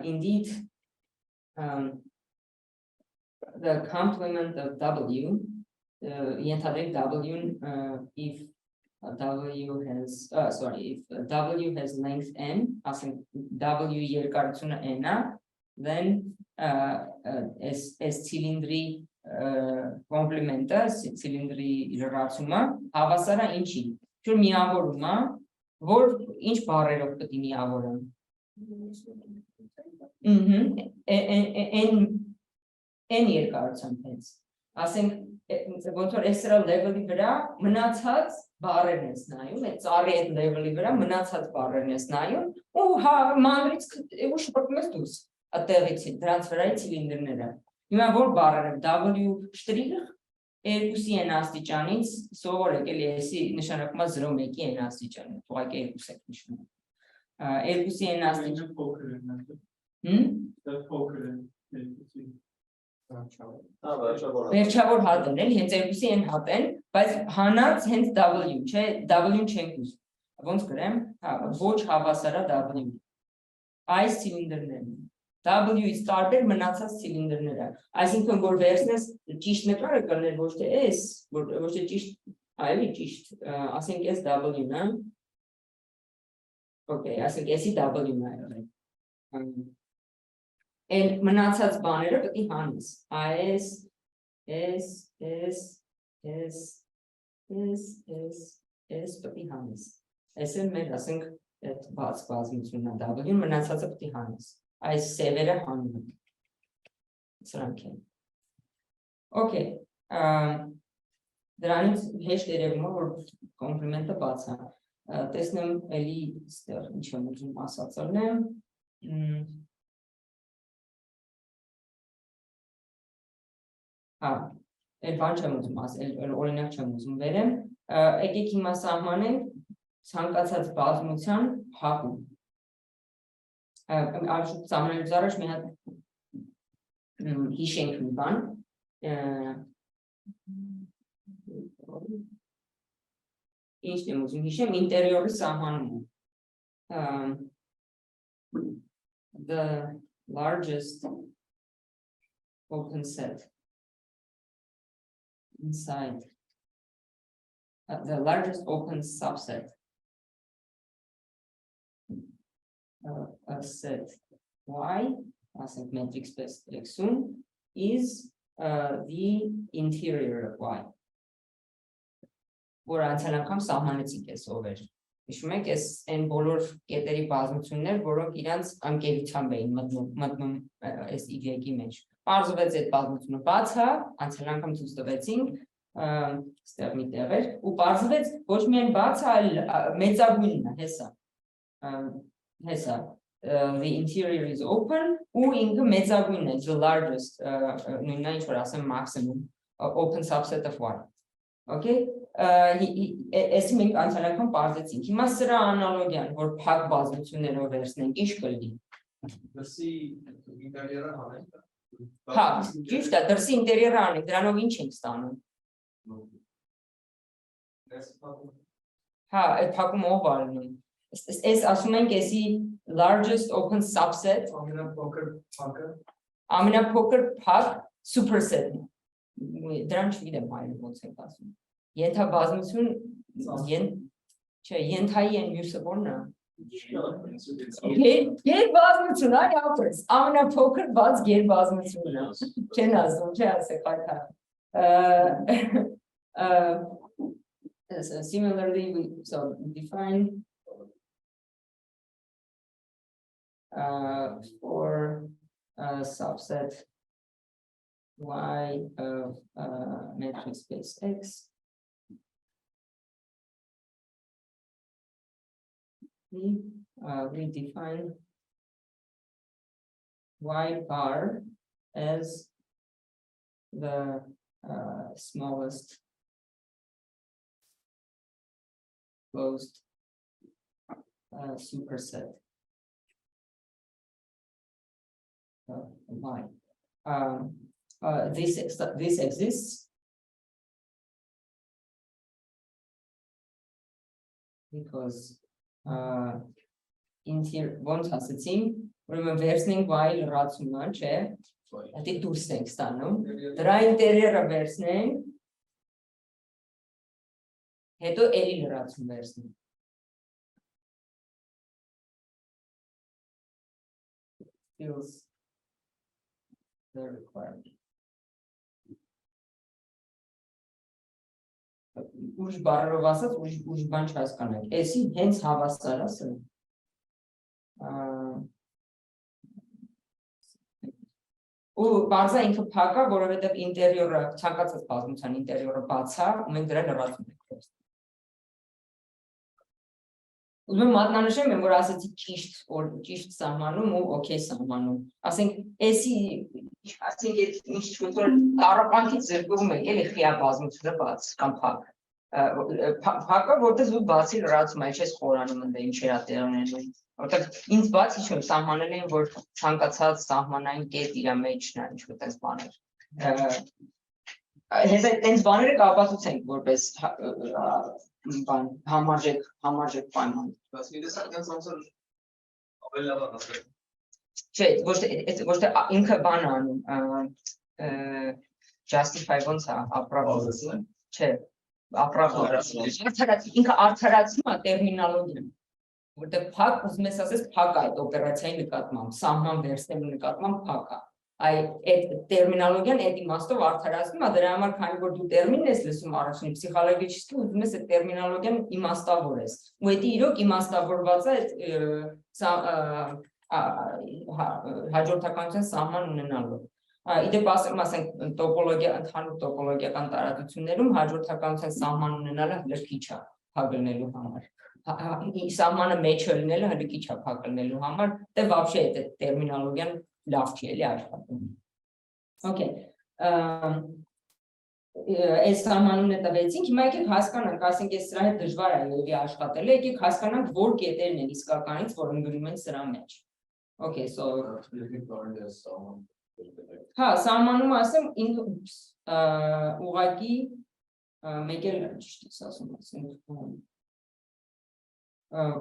indeed, the complement of W, ենթադրենք W-ն, if W has length n, ասենք W երկարությունը n է, then այս ցիլինդրի կոմպլեմենտը, ցիլինդրի լրացումը հավասար է ինչի, որ միավորում է, որ ինչ բառերով պետք է միավորեմ։ N երկարությամբ հենց։ Ասենք ոնց որ այս սրա level-ի վրա մնացած բառերն ես նայում, այդ ծառի այդ level-ի վրա մնացած բառերն ես նայում, ու հա մանրից ու շփոթում ես դուրս, այդտեղից դրանց վրայի ցիլինդրները։ Հիմա որ բառերը W' երկուսի են աստիճանից սովորեք էլի էսի նշանակում է 0.1-ի են աստիճանը, ուղղակի երկուս եք նշանում։ Երկուսի են աստիճան Վերջավոր հատ են, հենց երկուսի են հատ են, բայց հանած հենց W, չէ, W-ն չենք ուզում։ Ոնց գրեմ, ոչ հավասար է W։ Այս ցիլինդրներն են։ W-ից տարբեր մնացած ցիլինդրները, այսինքն որ վերցնես ճիշտ նկարը կլներ ոչ թե S, ոչ թե ճիշտ, այլ ճիշտ, ասենք S W-ն է, okay, ասենք S-ի W-ն է, էլ մնացած բաները պետք է հանես, AS, S պետք է հանես, S-ը մեր ասենք այդ բաց բազմությունն է W-ն մնացածը պետք է հանես Այս սևերը հանում են, սրանք են։ Okay, դրանից հեշտ երևում է, որ կոմպլեմենտը բաց է, տեսնեմ էլի ստեղ ինչ եմ ուզում ասացելնեմ, էլ բան չեմ ուզում ասել, օրինակ չեմ ուզում վերեմ, եկեք հիմա սահմանենք ցանկացած բազմության հակում, Սահմանելուց առաջ մի հատ հիշենք մի բան, Ինչ եմ ուզում հիշեմ, ինտերիորի սահմանում the largest open set inside the largest open subset a set Y as a matrix space X1 is the interior of Y. Որ անցյալ անգամ սահմանեցինք այս over։ Հիշում եք, այն բոլոր կետերի բազմություններ, որոնք իրանց անկերությամբ էին մտնում այս Y-ի մեջ։ Պարզվեց այդ բազմությունը բաց է, անցյալ անգամ ցույց տվեցինք, ստեղ մի տեղ էր, ու պարզվեց ոչ միայն բաց է, այլ մեծագույնն է, հեսա, the interior is open, ու ինքը մեծագույնն է, the largest, նույնն ինչ որ ասեմ maximum, open subset of Y. Okay, այս մենք անցյալ անգամ պարզեցինք։ Հիմա սրա անալոգիան, որ փակ բազմություններով վերցնենք, ինչ կլինի։ Դրսի ինտերիերը հանենք։ Հա, ճիշտ է, դրսի ինտերիերը անենք, դրանով ինչ ենք ստանում։ Հա, այդ փակումը ով ալնում։ Այս ասում ենք էսի largest open subset, ամենափոքր փակ superset-ն։ Դրան չգիտեմ հայերեն ոնց ենք ասում։ Ենթաբազմություն, ենթայի են մյուսը որն է։ Գերբազմություն, այ ապրես, ամենափոքր բաց գերբազմությունն է։ Չեն ասում, չէ ասեք այդքան։ Similarly, we define for a subset Y of matrix space X. We define Y bar as the smallest closed superset of Y. This exists because ոնց ասեցին, ուրեմն վերցնենք Y լրացումը, չէ, դա դուրս ենք ստանում, դրա ինտերիերը վերցնենք, հետո էլի լրացում վերցնենք։ Feels the requirement. Ուրիշ բառերով ասած, ուրիշ բան չհասկանանք։ Էսի հենց հավասար է սա։ Ու բարձա ինքը փակ է, որովհետև ինտերիորը, ցանկացած բազմության ինտերիորը բաց է, ու մենք դրա լրացում ենք։ Ուզում մատնանշեմ եմ, որ ասեցի ճիշտ սահմանում ու օքեյ սահմանում։ Ասենք, էսի, ասենք, ինչ ոնց որ տառապանքից զրկվում ենք, էլի խիա բազմությունը բաց կամ փակ։ Փակը, որտեղ զուտ բացի լրացում է, չես խորանում ընդ ինչ էր ատերոներն։ Որտեղ ինձ բաց ինչ որ սահմանել են, որ ցանկացած սահմանային կետ իր մեջն է, ինչ որ տես բաներ։ Հետո տենց բաները կապացուցենք որպես բան համարժեք պայման։ Չէ, ոչ թե ինքը բան անում, justify ոնց է, ապրավազը, չէ, ապրավազը, ինքը արդարացնում է տերմինոլոգիան, որտեղ փակ, ուզում ես ասես փակ է այդ օպերացիայի նկատմամբ, սահման վերցնելու նկատմամբ փակ է, այդ տերմինոլոգիան այդ իմաստով արդարացնում է, դրա համար քանի որ դու տերմին ես լսում առաջին փսիխոլոգիչիստը ուզում ես այդ տերմինոլոգիան իմաստավորես, ու դա իրոք իմաստավորված է հաջորդականության սահման ունենալով։ Իդեպ ասենք տոպոլոգիա, ընդհանուր տոպոլոգիական տարածություններում հաջորդականության սահման ունենալը լրիվ է փակելնելու համար։ Սահմանը մեջը լինելը հրիկիչ է փակելնելու համար, դե вообще այդ տերմինոլոգիան լավ չի էլի աշխատում։ Okay։ Այս սահմանումն է տվեցինք, հիմա եկեք հասկանանք, ասենք ես սրա հետ դժվար է երևի աշխատել, եկեք հասկանանք որ կետերն են իսկականից, որ ընկնում են սրա մեջ։ Okay, so Հա, սահմանում ասեմ, ուղղակի մեկ էլ ճիշտ ես ասում ասենք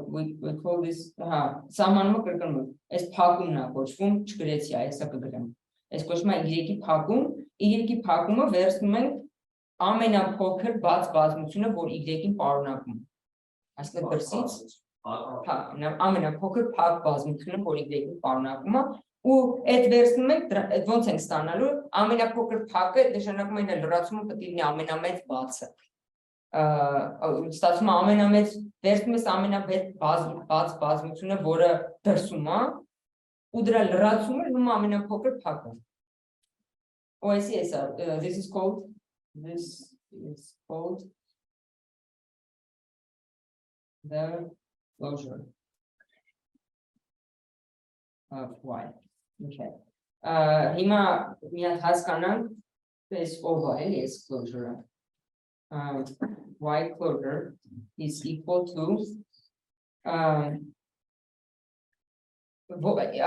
we call this հա, սահմանումը կրկնում եմ, այս փակումն է կոչվում, չգրեցի, այսա կգրեմ, այս կոչվում է Y-ի փակում, Y-ի փակումը վերցնում ենք ամենափոքր բաց բազմությունը, որ Y-ին պարունակում, այսինքն դրսից, հա, ամենափոքր փակ բազմությունը, որ Y-ին պարունակում է, ու այդ վերցնում ենք, ոնց ենք ստանալու, ամենափոքր փակը, նշանակում է լրացումը պետք է լինի ամենամեծ բացը, ստացվում է ամենամեծ, վերցնում ես ամենամեծ բաց բազմությունը, որը դրսում է, ու դրա լրացումը լինում ամենափոքր փակը, ու այսի էսա, this is called the closure of Y. Okay. Հիմա մի հատ հասկանանք այս ով է, էս closure-ը. Y closure is equal to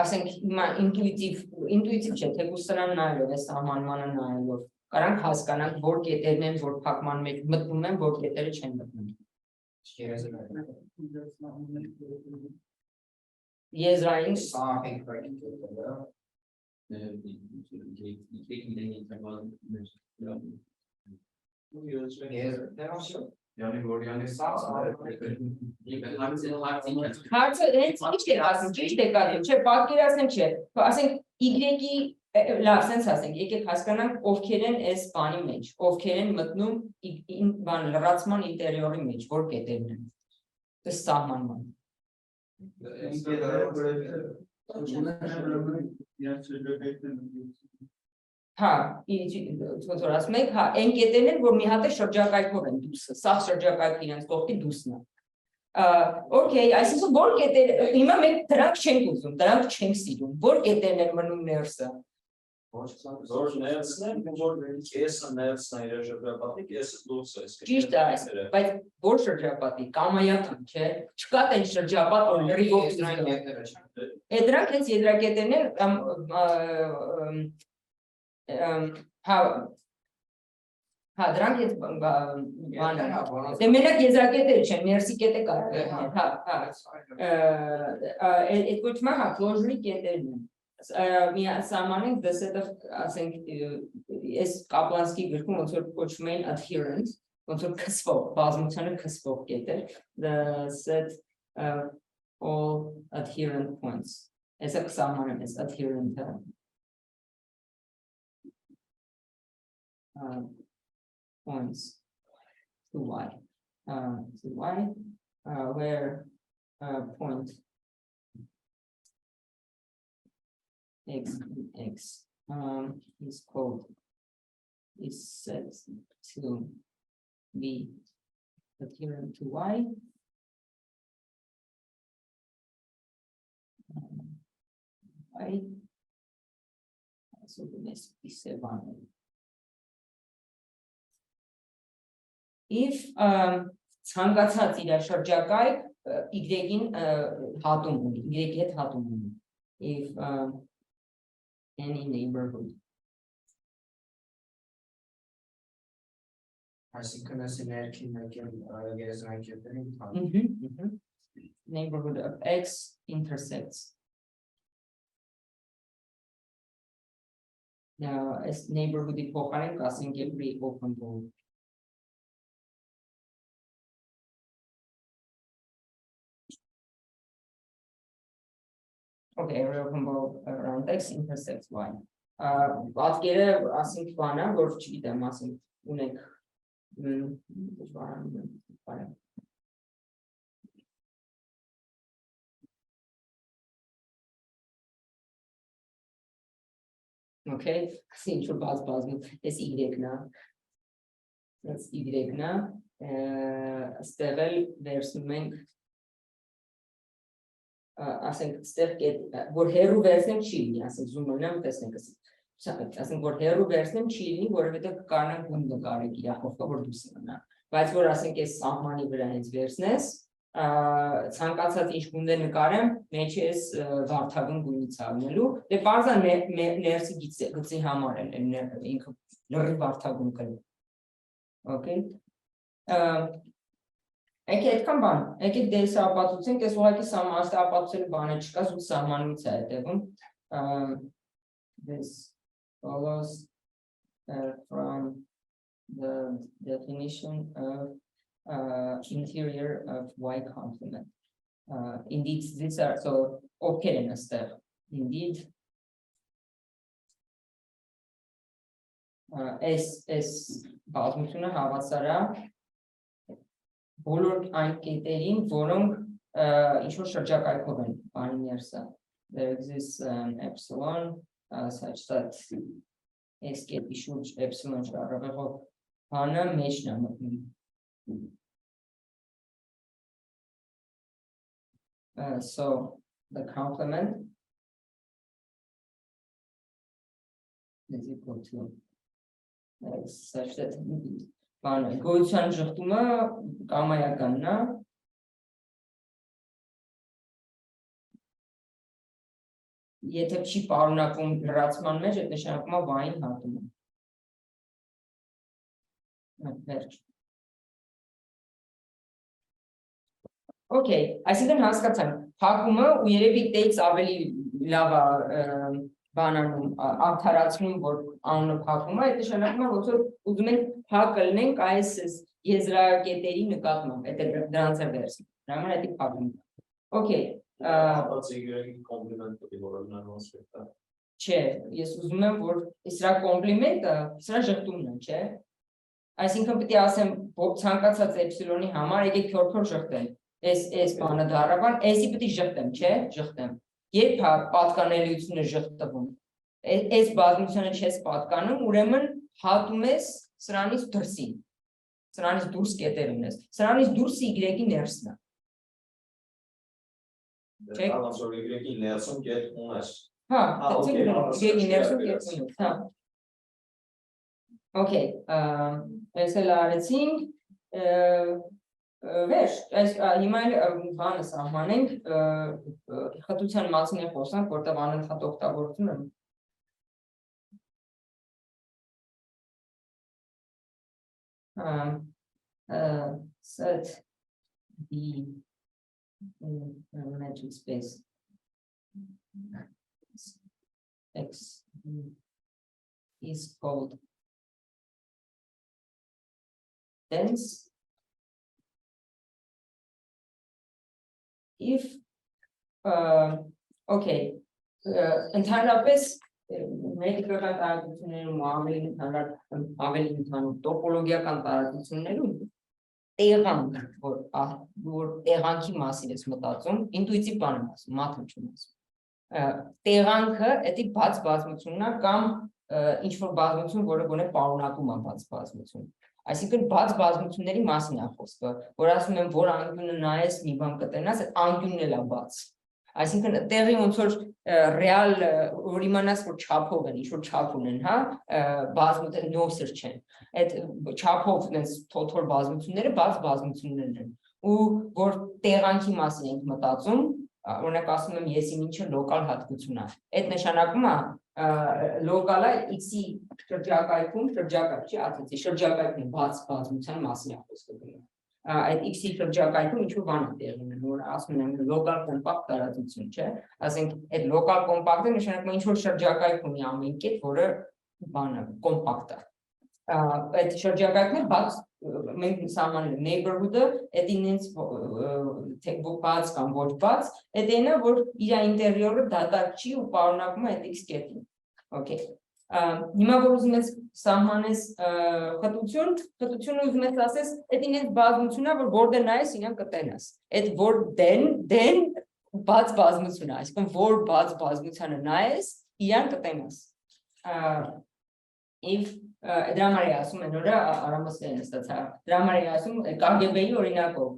ասենք հիմա ինտուիտիվ չէ, թեկուզ սրան նայելով, այս սահմանմանը նայելով, կարանք հասկանանք, որ կետերն են, որ փակման մեջ մտնում են, որ կետերը չեն մտնում. Եզրային հարցը հենց ճիշտ եք ասում, չէ, պատկերացնենք չէ, ասենք Y-ի, լավ, սենց ասենք, եկեք հասկանանք ովքեր են այս բանի մեջ, ովքեր են մտնում լրացման ինտերիորի մեջ, որ կետերն են, ըստ սահմանման. Հա, որ ասում եք, հա, այն կետերն են, որ մի հատ է շրջակայքով են դուսը, սաղ շրջակայքը իրենց կողքի դուսն է. Okay, այսինքն որ կետեր, հիմա մենք դրանք չենք ուզում, դրանք չենք սիրում, որ կետերն են մնում ներսը. Որ ներսն են, որ կեսը ներսն է իր շրջապատի, կեսը դուրսը է. Ճիշտ է, բայց որ շրջապատի, կամայական, չէ, չկա տեն շրջապատ, որ լրիվով կետերը չեն. Դրանք հենց եզրակետերն են, հա, դրանք հենց բանը, դե մենակ եզրակետերը չեն, ներսի կետը կարող է, այդ կոչվում է, հա, closure-ի կետերն են. Մի սահմանենք the set of, ասենք, այս Կապլանսկի գրքում ոնց որ կոչվում են adherent, ոնց որ քսվող, բազմությանը քսվող կետեր, the set of all adherent points. Այսը կսահմանեմ այս adherent-ը. Points to Y, where point X is set to be adherent to Y. So the next is 7. If ցանկացած իր շրջակայք Y-ին հատում ունի, Y-ի հետ հատում ունի. If any neighborhood. Այսինքն այս ներքին եզրային կետերին Neighborhood of X intersects. Now, as neighborhood-ի փոխարեն կասենք every open goal. Okay, every open goal around X intersects Y. Պատկերը ասենք բանա, որ չգիտեմ, ասենք ունենք Okay, ինչ որ բազում, այս Y-ն է, այս Y-ն է, ստեղ էլ վերցնում ենք, ասենք ստեղ որ հեռու վերցնենք չի լինի, ասենք զում ունեմ, տեսնենք, ասենք որ հեռու վերցնեմ չի լինի, որովհետև կկարողանանք գույն նկարեք իր հովտը, որ դուրս մնա, բայց որ ասենք այս սահմանի վրա հենց վերցնես, ցանկացած ինչ գունդե նկարեմ, մեջ էս վարդագույն գույնից առնելու, դե բարձր ներսի գծի համար են ինքը լրիվ վարդագույն կլինի։ Okay։ Եկեք այդքան բան, եկեք դե սա ապացուցենք, այս ուղղակի ապացուցելու բանը չկա, զուտ սահմանից է հետևում։ This follows from the definition of interior of Y complement. Indeed, these are so okay in a step. Indeed, S բազմությունը հավասար է բոլոր այն կետերին, որոնք ինչ որ շրջակայքով են բանի ներսը. There exists an epsilon such that S կետի շուրջ epsilon շարժվող բանը մեջն է մտնում. So the complement is equal to such that գոյության շղթումը կամայականն է, եթե չի պարունակվում լրացման մեջ, այդ նշանակում է Y-ին հատումը։ Վերջ։ Okay, այսինքն հասկացանք, փակումը ու երևի դից ավելի լավ է բանանում արդարացնում, որ անունը փակում է, այդ նշանակում է, ոնց որ ուզում ենք փակ կլինենք այս եզրակետերի նկատմամբ, այդ դրանց է վերցնում, դրա համար դա փակում է։ Okay, չէ, ես ուզում եմ, որ սրա կոմպլիմենտը, սրա ժխտումն է, չէ։ Այսինքն պետք է ասեմ, ցանկացած էպսիլոնի համար եկեք փոքր ժխտել։ Այս բանը դառնալ, էսի պետք է ժխտեմ, չէ, ժխտեմ։ Երբ պատկանելիությունը ժխտվում, այս բազմությունը չես պատկանում, ուրեմն հատում ես սրանից դրսին, սրանից դուրս կետեր ունես, սրանից դուրս Y-ի ներսն է։ Y-ի ներսում կետ ունես։ Հա, Y-ի ներսում կետ ունես, հա։ Okay, այս էլ արեցինք, վերջ, հիմա բանը սահմանենք, խտության մասին է խոսանք, որտեղ անընդհատ օգտագործում եմ։ Set the metric space X is called dense if okay ընդհանրապես մեդիկական տարածություններում ավելի ընդհանուր տոպոլոգիական տարածություններում տեղանք, որ տեղանքի մասին ես մտածում, ինտուիտիվ բան եմ ասում, մաթ չեմ ասում։ Տեղանքը դա բաց բազմությունն է կամ ինչ որ բազմություն, որը գոնե պարունակում է բաց բազմություն։ Այսինքն բաց բազմությունների մասին է խոսքը, որ ասում եմ, որ անկյունը նայես մի բան կտենաս, այդ անկյունն էլ է բաց։ Այսինքն տեղի ոնց որ ռեալ որ իմանաս որ չափով են, ինչ որ չափ ունեն, հա, բազմություն նոսր չեն։ Այդ չափով այնպես թոթոր բազմությունները բաց բազմություններն են։ Ու որ տեղանքի մասին ենք մտածում, օրինակ ասում եմ եսի ինչը լոկալ հատկություն է։ Այդ նշանակում է լոկալը x-ի շրջակայքում, շրջակայք չի, ասեցի, շրջակայքն բաց բազմության մասին է խոսքը գնում։ Այդ x-ի շրջակայքում ինչ-որ բան է տեղի ունենում, որ ասում են լոկալ կոմպակտ տարածություն, չէ։ Ասենք այդ լոկալ կոմպակտը նշանակում է ինչ-որ շրջակայք ունի ամեն կետ, որը բանը կոմպակտ է։ Այդ շրջակայքն բաց մենք սահմանում ենք neighborhood-ը, այդ ինձ բաց կամ ոչ բաց, այդ այնը որ իր ինտերիորը դատարկ չի ու պարունակում է այդ x կետին։ Okay։ Հիմա որ ուզում ես սահմանես խտությունը ուզում ես ասես, այդ ինձ բազմությունն է, որ որտեղ նայես իրան կտենաս։ Այդ որ դեն բաց բազմություն է, այսինքն որ բաց բազմությանը նայես, իրան կտենաս։ If դրա համար է ասում են օրը արամասեն է ստացա։ Դրա համար է ասում KGB-ի օրինակով,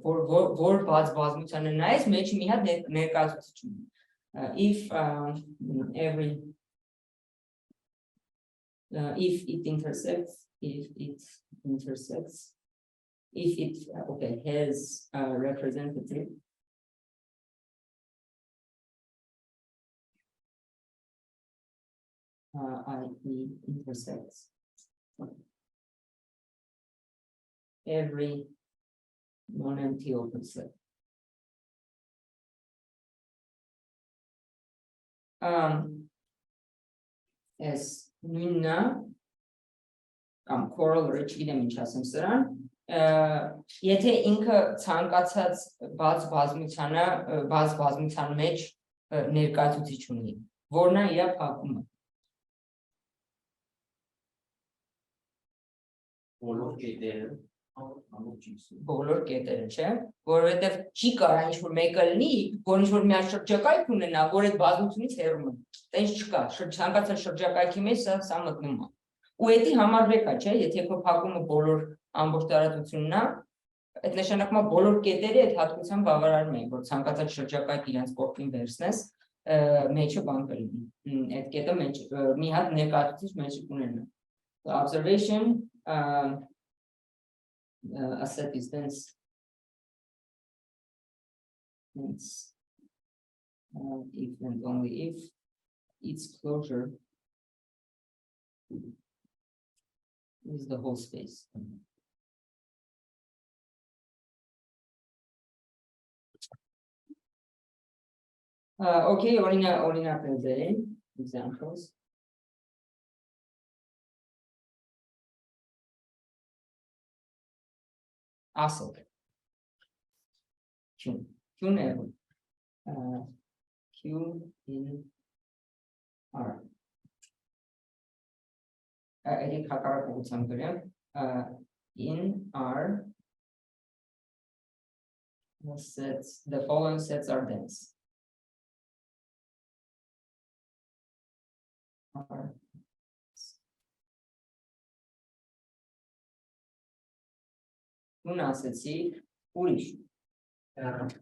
որ բաց բազմությանը նայես, մեջ մի հատ ներկայացուցիչ ունի։ If it intersects if it okay has a representative i.e. intersects every non-empty open set. As նույնը կամ corollary չգիտեմ ինչ ասեմ սրան, եթե ինքը ցանկացած բաց բազմության մեջ ներկայացուցիչ ունի, որն է իր փակումը։ Բոլոր կետերը, չէ, որովհետև չի կարա ինչ-որ մեկը լինի, որ ինչ-որ միայն շրջակայք ունենա, որ այդ բազմությունից հեռու է։ Տենց չկա, ցանկացած շրջակայքի մեջ սա մտնում է։ Ու էդի համարվեք է, չէ, եթե քո փակումը բոլոր ամբողջ տարածությունն է, այդ նշանակում է բոլոր կետերը այդ հատկությամբ բավարարում են, որ ցանկացած շրջակայք իրենց կողքին վերցնես, մեջը բան կլինի։ Այդ կետը մեջ մի հատ ներկայացուցիչ մեջ ունենա։ Observation a set is dense if and only if its closure is the whole space. Okay, orina examples. Asset. Q never. Q in R. In R. The following sets are dense. R. Nun ասեցի ուրիշ։ R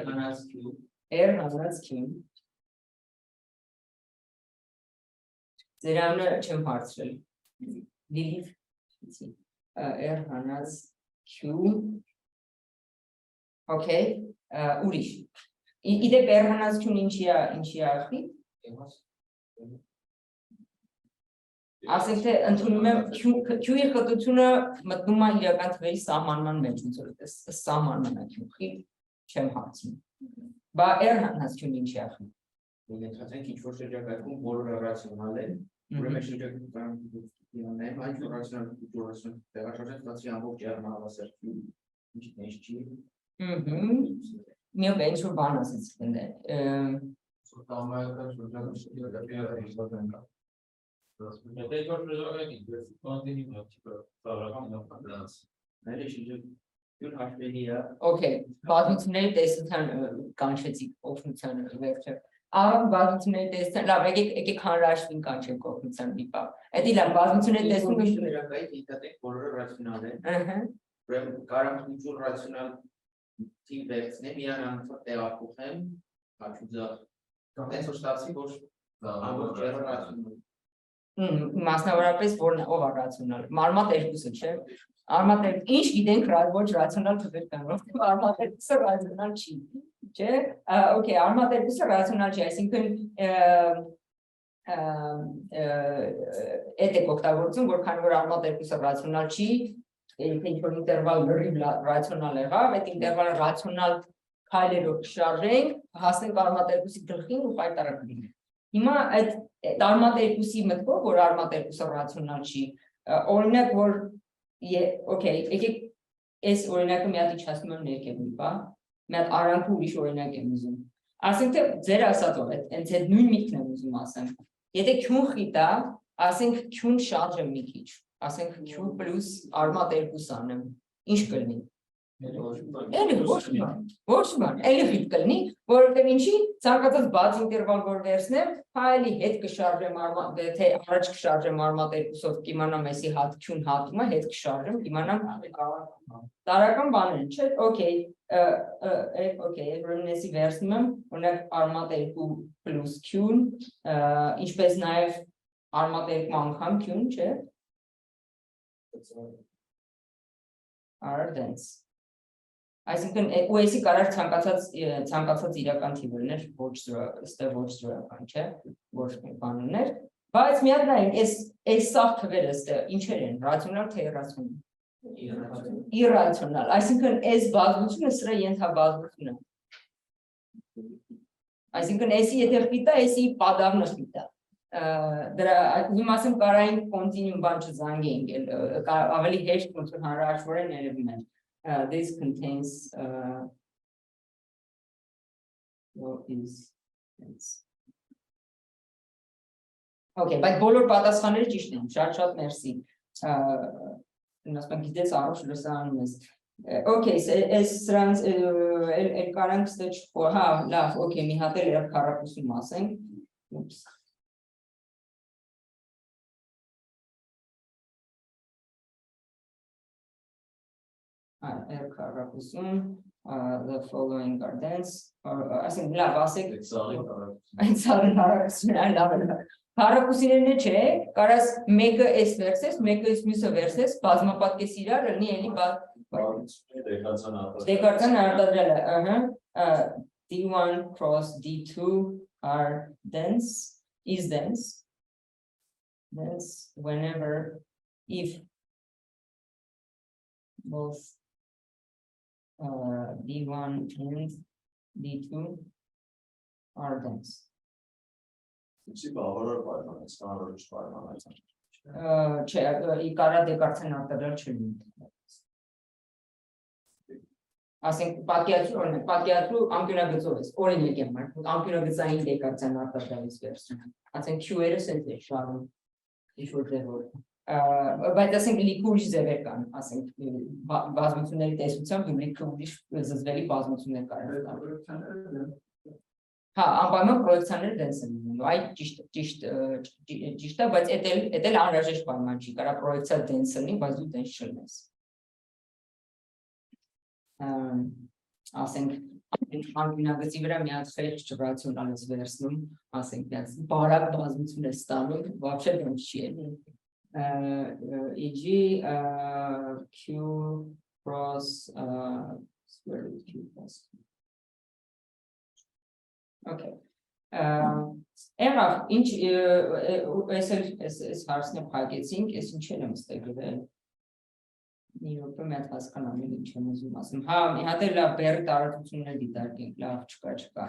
հանած Q։ Ձերանը չեմ հարցրել։ Delete R հանած Q։ Okay, ուրիշ։ Իդեպ R հանած Q-ն ինչի է ախի։ Ասենք թե ընդունում եմ Q-ի խտությունը մտնում է իրական թվերի սահմանման մեջ, ոնց որ էս սահմանման է Q-ի, չեմ հարցնում։ Բա R հանած Q-ն ինչի ախի։ Ունեցածենք ինչ-որ շրջակայքում բոլորը ռացիոնալ են, ուրեմն շրջակայքում այն ռացիոնալ տեղաշարժած բացի ամբողջ R-ը հավասար Q, ինչ չի։ Մի ինչ-որ բան ասեցիք ընդ։ Okay, բազմությունների տեսության կանչեցիք օգնության վերջը։ Առանց բազմությունների տեսության, լավ, եկեք հանրաշվին կանչենք օգնության դիպա։ Էդի լավ, բազմությունների տեսումը բոլորը ռացիոնալ են։ Ուրեմն կարող ինչ-որ ռացիոնալ թիվ վերցնեմ, իրան անցած տեղափոխեմ, հաճույք։ Տենց որ ստացվի, որ ամբողջ R-ը ռացիոնալ է։ Մասնավորապես որն ով է ռացիոնալ, արմատ երկուսը, չէ։ Արմատ ինչ գիտենք ոչ ռացիոնալ թվեր կան, որտեղ արմատ երկուսը ռացիոնալ չի, չէ։ Okay, արմատ երկուսը ռացիոնալ չի, այսինքն էդ է օգտագործում, որքան որ արմատ երկուսը ռացիոնալ չի, եթե ինչ-որ ինտերվալ լրիվ ռացիոնալ եղավ, այդ ինտերվալը ռացիոնալ քայլերով շարժենք, հասնենք արմատ երկուսի գլխին ու պայտառակ լինենք։ Հիմա այդ արմատ երկուսի մտքով, որ արմատ երկուսը ռացիոնալ չի, օրինակ որ okay, եկեք այս օրինակը մի հատ իջացնում եմ ներքև մի բա, մի հատ արանքը ուրիշ օրինակ եմ ուզում։ Ասենք թե ձեր ասածով հենց այդ նույն միտքն եմ ուզում ասեմ։ Եթե Q-ն խիտ է, ասենք Q-ն շարժը մի քիչ, ասենք Q պլյուս արմատ երկուս անեմ, ինչ կլինի։ Էլի ոչ բան, էլի խիտ կլինի, որովհետև ինչի ցանկացած բաց ինտերվալ որ վերցնեմ, հայելի հետ կշարժեմ թե առաջ կշարժեմ արմատ երկուսով կիմանամ էսի հատ Q-ն հատումը, հետ կշարժեմ, կիմանամ տարական բաներ, չէ՞, okay, ուրեմն էսի վերցնում եմ, օրինակ արմատ երկու պլյուս Q-ն, ինչպես նաև Արմատերկում անգամ Q-ն չէ, are dense։ Այսինքն ու էսի կարար ցանկացած իրական թիվ լիներ, ոչ զրոյական, չէ, ոչ բաններ, բայց մի հատ նայեք, այս սաղ թվերը ինչեր են, ռացիոնալ թե իռացիոնալ։ Իրացիոնալ, այսինքն այս բազմությունը սրա ենթաբազմություն է։ Այսինքն էսի եթե խիտ է, էսի պատավնը խիտ է։ Դրա իմ ասեմ կարային կոնտինյուում բան չզանգեինք, ավելի հեշտ ոնց որ հանրահաշվորեն երևում է։ This contains Okay, բայց բոլոր պատասխանները ճիշտ են, շատ մերսի։ Ասենք գիտես առողջ լսարանում ես։ Okay, այս սրանց էլ կարանք ստեչ, հա, լավ, okay, մի հատ էլ էր քառակուսում ասենք։ The following are dense, ասենք լավ ասեք Հարակուսիներն չէ, կարաս մեկը էս վերսես, մեկը էս մյուսը վերսես, բազմապատկես իրար լինի էլի դեկարծան արտադրելը, D1 cross D2 are dense, is dense whenever if both D1 and D2 are dense. Չէ, կարա դեկարծեն արտադրել չլինի։ Ասենք պատկերացրու անկյունագծով ես, օրինակ եմ 말ում, անկյունագծային դեկարծեն արտադրելիս վերցնում։ Ասենք Q-երը սենց է շարում, ինչ-որ ձևով։ Բայց ասենք լիքը ուրիշ ձևեր կան, ասենք բազմությունների տեսությամբ լիքը ուրիշ զզվելի բազմություններ կան։ Հա, անպայման պրոյեկցիաները դենս են լինելու, այդ ճիշտ է, բայց էդ էլ անհրաժեշտ պայման չի, կարա պրոյեկցիա դենս լինի, բայց դու դենս չլինես։ Ասենք անկյունագծի վրա մի հատ խեղճ ռացիոնալ ես վերցնում, ասենք մի հատ բարակ բազմություն ես ստանում, вообще դենս չի էլի։ E.g. Q cross square root Q plus Okay. Էրավ, ինչ այս հարցն է փակեցինք, այս ինչ են ստեղծել։ Մի րոպե մեծ հասկանամ ինչ եմ ուզում ասեմ։ Հա, մի հատ էլ լավ բերի տարածություններ դիտարկենք, լավ չկա։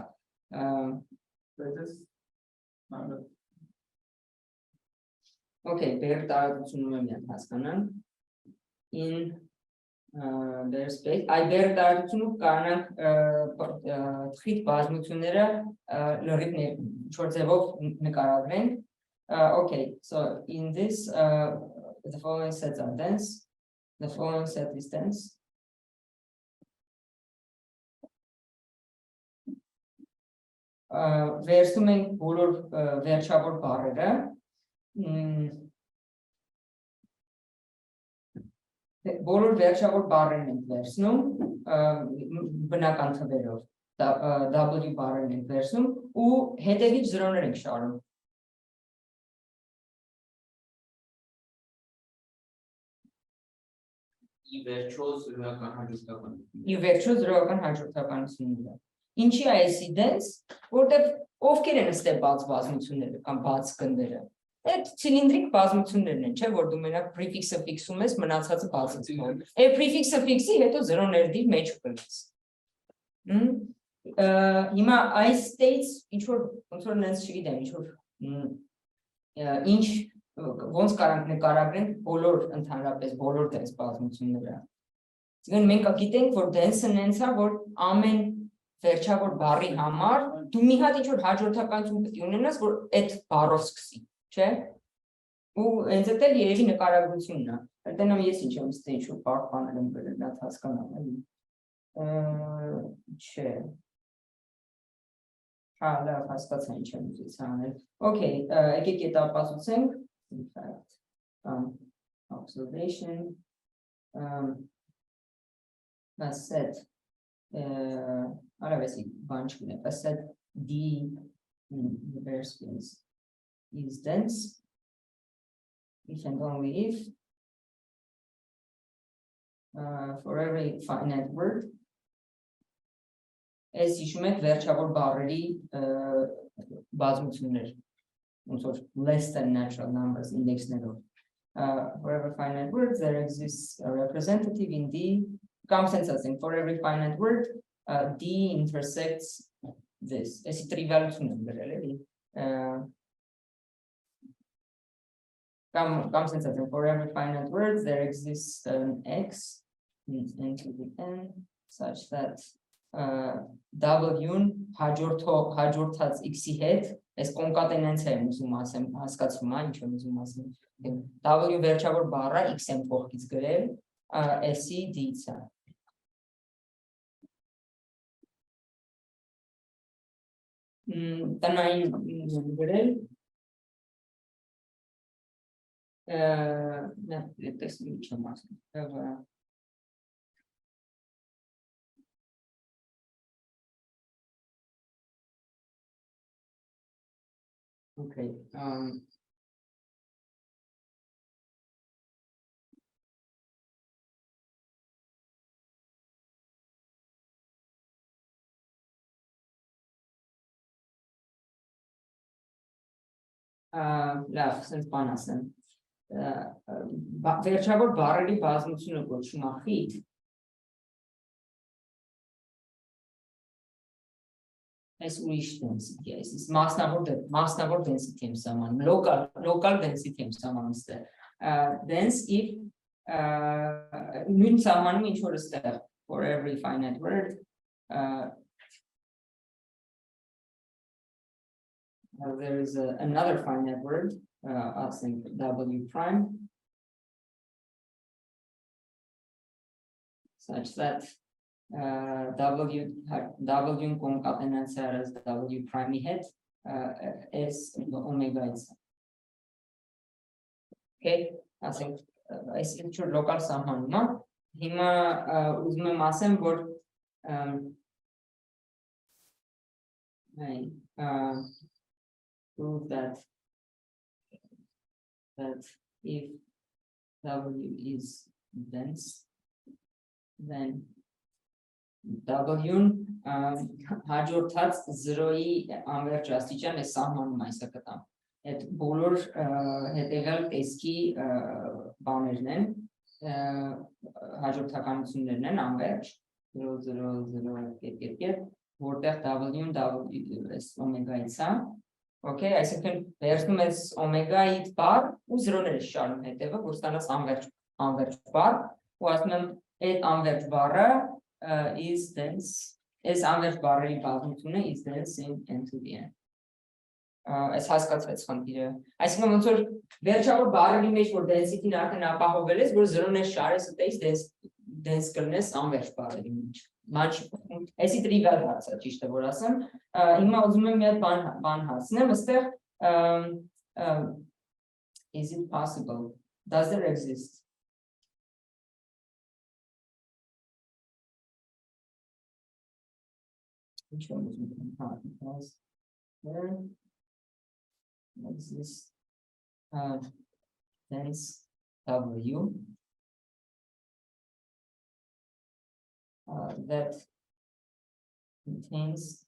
Okay, բերի տարածությունում եմ միատ հասկանան։ In their space, այ բերի տարածությունում կանանք թխիտ բազմությունները լրիվ ինչ-որ ձևով նկարագրենք։ Okay, so in this the following sets are dense. The following set is dense. Վերցնում ենք բոլոր վերջավոր բառերը։ Բոլոր վերջավոր բառերն ենք վերցնում բնական թվերով, W բառերն ենք վերցնում ու հետևից զրոներ ենք շարում։ Ի վերջո զրոյական հաջորդականությունները։ Ինչի է էսի դենս, որտեղ ովքեր են ստե բաց բազմությունները կամ բաց գնդերը։ Այդ ցիլինդրիկ բազմություններն են, չէ՞, որ դու մենակ prefix-ը ֆիքսում ես, մնացածը բացեցնում։ Այդ prefix-ը ֆիքսի, հետո զրոներ դի մեջ կգնես։ Հիմա այս states ինչ որ ոնց որ նենց չգիտեմ, ինչ ոնց կարանք նկարագրենք բոլոր ընդհանրապես բոլոր դենս բազմությունները։ Այսինքն մենք գիտենք, որ դենսը նենց է, որ ամեն վերջավոր բառի համար դու մի հատ ինչ որ հաջորդականություն պետք է ունենաս, որ այդ բառով սկսի, չէ՞։ Ու հենց այդ էլ երևի նկարագրությունն է։ Այդտենամ ես ինչ եմ ստե ինչ որ բարդ բաներ եմ գրել, դա հասկանամ, էլի։ Չէ։ Հա, լավ, հասկացա ինչ եմ ուզեցի անել։ Okay, եկեք այդ ապացուցենք։ In fact, observation a set a set D inverse is dense if and only if for every finite word այս հիշում եք վերջավոր բառերի բազմություններ ոնց որ less than natural numbers ինդեքսներով for every finite word there exists a representative in D կամ sense ասենք for every finite word D intersects this այսի տրիվիալություն եմ գրել էլի կամ sense ասենք for every finite word there exists an X n to the n such that W-ն հաջորդած X-ի հետ այս կոնկատենացիա եմ ուզում ասեմ, հասկացում ա, ինչ եմ ուզում ասեմ W վերջավոր բառը X եմ կողքից գրել, S-ի D-ից է տնային գրել տեսնում ինչ եմ ասում Okay. Լավ, sense բան ասեմ վերջավոր բառերի բազմությունը կոչվում է խիտ այս ուրիշ density է, այս մասնավոր density եմ սահմանում, local density եմ սահմանում ստեղ, dense if նույն սահմանում ինչ որ ստեղ for every finite word there is another finite word asking W prime such that W կոնկատենացիա as W prime-ի հետ S omega is. Okay, ասենք այս ինչ որ local սահմանում է, հիմա ուզում եմ ասեմ, որ prove that if W is dense, then W-ն հաջորդած 0-ի անվերջ աստիճան է սահմանում այսա կտամ այդ բոլոր հետևյալ տեսքի բաներն են հաջորդականություններն են անվերջ 0 0 0 որտեղ W-ն օմեգայից է okay այսինքն վերցնում ես օմեգայից բառ ու 0-ները շարում հետևը որ ստանաս անվերջ բառ ու ասում եմ այդ անվերջ բառը is dense is անվերջ բառերի բազմությունը is dense in n to the n այս հասկացվեց խնդիրը այսինքն ոնց որ վերջավոր բառերի մեջ որ density-ն արդեն ապահովել ես որ 0-ներ շարես այդպես dense կլինես անվերջ բառերի մեջ այսի տրիվիալ հարց է ճիշտ է որ ասեմ հիմա ուզում եմ մի հատ բան հասնեմ այստեղ is it possible does there exist which one is because there exists dense W that contains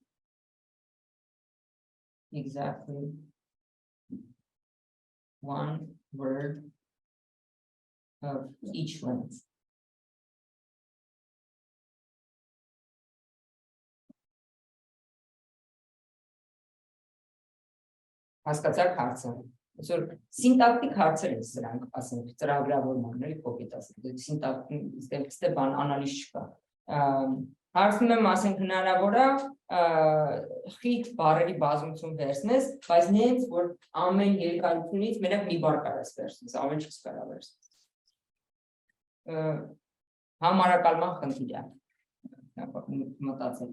exactly one word of each length. Հասկացաք հարցը, այսօր սինտակտիկ հարցեր են սրանք, ասենք, ծրագրավորմանների կոպիտ ասենք, սինտակտիկ բան անալիզ չկա։ Հարցնում եմ, ասենք, հնարավոր է խիտ բառերի բազմություն վերցնես, բայց նենց, որ ամեն երկարությունից մենակ մի բառ կարաս վերցնես, ամեն չես կարա վերցնես։ Համարակալման խնդիր է, մտածել։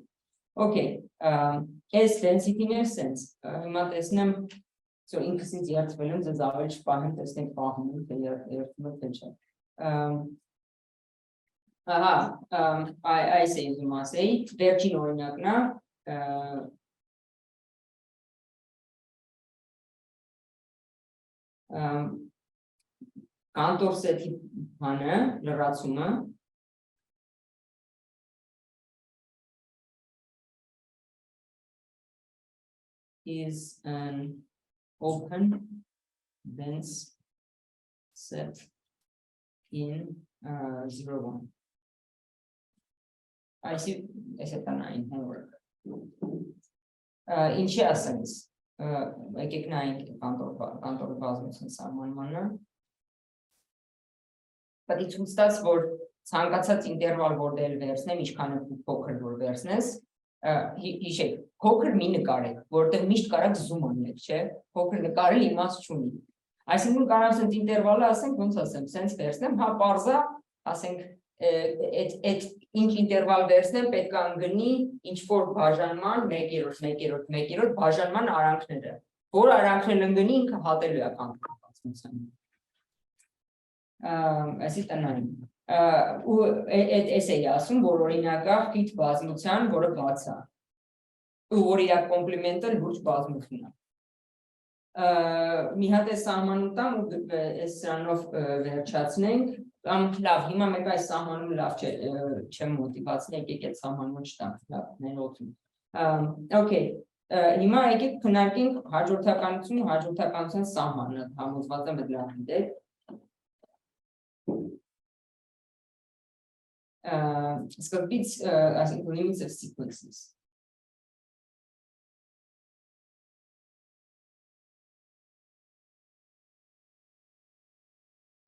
Okay, այս density-ն է sense, հիմա տեսնեմ, ինքս ինձ երդվել եմ, ձեզ ավել չպահեմ, տեսնենք պահում եմ, թե երդվում է, թե չէ։ Այս է ուզում ասեի, վերջին օրինակն է, կանտոր սեթի բանը, լրացումը is an open dense set in 0, 1. I see set a 9 homework. Ինչի ասենց, եկեք նայենք կանտորի բազմություն սահմանմանը, պետք է ցույց տաս, որ ցանկացած ինտերվալ որտեղ վերցնեմ, ինչքան փոքր որ վերցնես, հիշեք, փոքր մի նկարեք, որտեղ միշտ կարաք զում անեք, չէ՞, փոքր նկարել իմաստ չունի։ Այսինքն կարող ասենք ինտերվալը ասենք, ոնց ասեմ, սենց վերցնեմ, հա պարզա, ասենք այդ ինչ ինտերվալ վերցնեմ պետք է անգնի ինչ-որ բաժանման 1/1/1/1 բաժանման արանքները, որ արանքն ընկնի ինքը հատելու է կանտորի այսի տնային, ու էս էի ասում, որ օրինակա խիտ բազմության, որը բաց է, ու որ իրա կոմպլիմենտը լուրջ բազմություն է։ Մի հատ է սահմանում տամ ու սրանով վերջացնենք, կամ լավ, հիմա մեկ այս սահմանում լավ չեմ մոտիվացնի, եկեք այդ սահմանում չտանք, լավ, ներողություն։ Okay, հիմա եկեք քննարկենք հաջորդականության սահմանը, համոզված եմ այդ լավ գիտեք։ Սկզբից, այսինքն limits of sequences։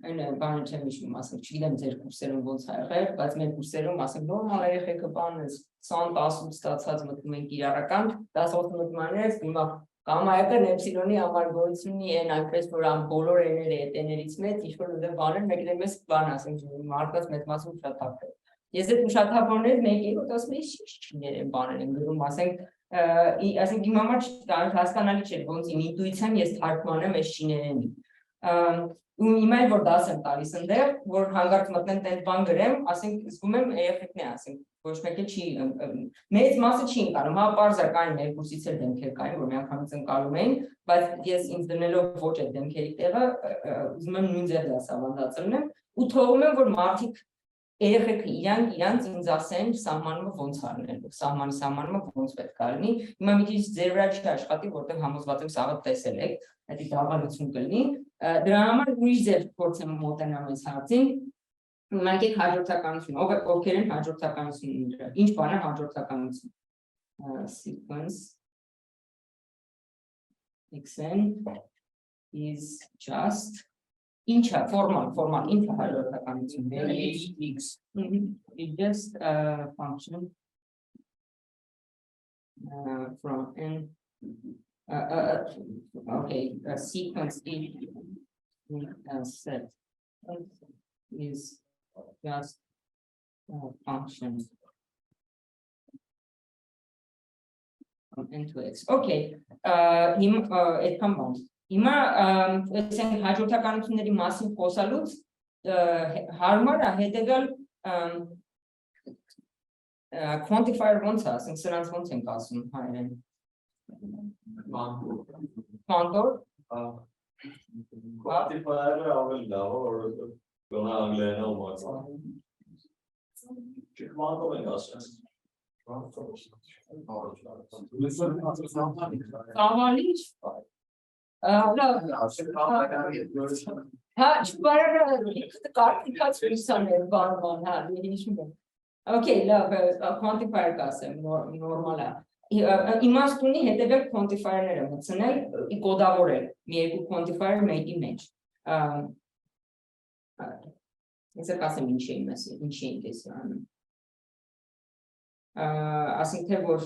Այն բանը չեմ հիշում, ասենք, չգիտեմ ձեր կուրսերում ոնց ա եղել, բայց մեր կուրսերում, ասենք, նորմալ երեխեքը բանը 20-10 ստացած մտնում ենք իրարական, 10 մտնում անես, հիմա կամայական էպսիլոնի համար գոյություն ունի այն այնպես, որ բոլոր էները էտեներից մեծ, ինչ-որ ուզեմ բաներ, մեկն մեզ բան ասենք, մարդկանց մեծ մասում ուշաթափ է։ Ես այդ ուշաթափորներ մեկի, որ ասում ես շիներ են բաներ են գրում, ասենք իմ համար հասկանալի չէր, ոնց իմ ինտուիցիան ես թարգմանեմ այս շիներենի։ Ու հիմա էլ որ դաս եմ տալիս ընդեղ, որ հանգարց մտնեմ տենց բան գրեմ, ասենք զգում եմ երեխեքն է ասենք, ոչ մեկը չի, մեծ մասը չի ընկալում, հա պարզ է կային մեր կուրսից էլ դեմքեր կային, որ միանգամից ընկալում էին, բայց ես ինձ դնելով ոչ այդ դեմքերի տեղը, ուզում եմ նույն ձև դասավանդածելն եմ, ու թողում եմ, որ մարդիկ երեխեքը իրանց ինձ ասեն սահմանումը ոնց արնելու, սահմանումը ոնց պետք է լինի, հիմա մի քիչ ձեր վրա չի աշխատի, որտեղ համոզված եմ սաղը տեսել եք, դա դավանություն կլինի, դրա համար ուրիշ ձև փորձեմ մոտենամ այս հարցին, մենք եք հաջորդականություն, ովքեր են հաջորդականությունները, ինչ բան է հաջորդականություն, sequence xn is just Incha, formal, incha hajortakanություն, x, it's just a function from n, okay, a sequence in a set is just a function from n to x, okay, it comes Հիմա այսենք հաջորդականությունների մասին խոսալուց հարմար է հետևյալ quantifier ոնց է, ասենք սրանց ոնց ենք ասում հայերեն։ Quantor Quantifier-ը ավելի լավ է, որովհետև գոնե անգլերենը ումացա։ Quantor ենք ասում։ Կավալի Հա, չբարը կարգիքած պիսաներ բարման, հա, հիշում եմ։ Okay, լավ, quantifier կասեմ, նորմալ է։ Իմաստ ունի հետևյալ quantifier-ները մտցնել, կոդավորել, մի երկու quantifier մեկի մեջ։ Ես կասեմ ինչի ենք ես անում։ Ասենք թե որ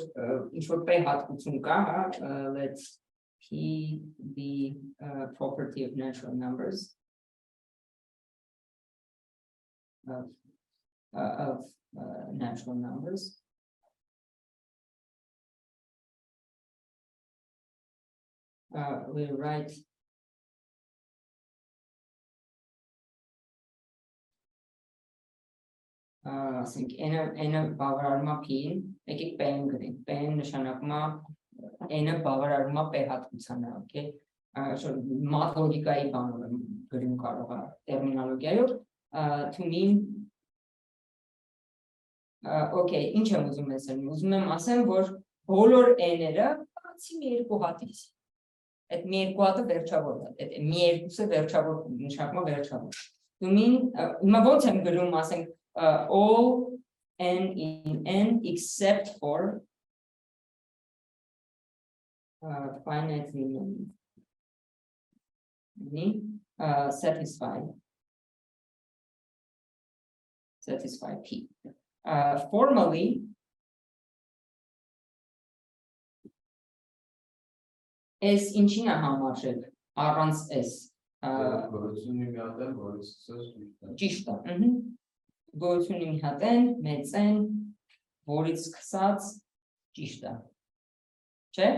ինչ-որ պե հատկություն կա, let's P be a property of natural numbers of natural numbers. We write I think n բավարարումա p-ին, եկեք p-ին գրենք, p-ին նշանակում է n-ը բավարարումա p հատկությանը, okay? մաթոլոգիկայի բանով եմ գրում կարող է տերմինոլոգիայով to mean okay, ինչ եմ ուզում ասել, ուզում եմ ասեմ, որ բոլոր n-երը բացի մի երկու հատից, այդ մի երկու հատը վերջավոր է, այդ մի երկուսը վերջավոր նշանակում է վերջավոր, to mean, հիմա ոնց եմ գրում, ասենք, all n in n except for finitely many satisfy p. Formally, S ինչին է համարժեք առանց S Գորությունի մի հատ են, որից ճիշտ է գոյությունի մի հատ են, մեծ են, որից սկսած ճիշտ է չէ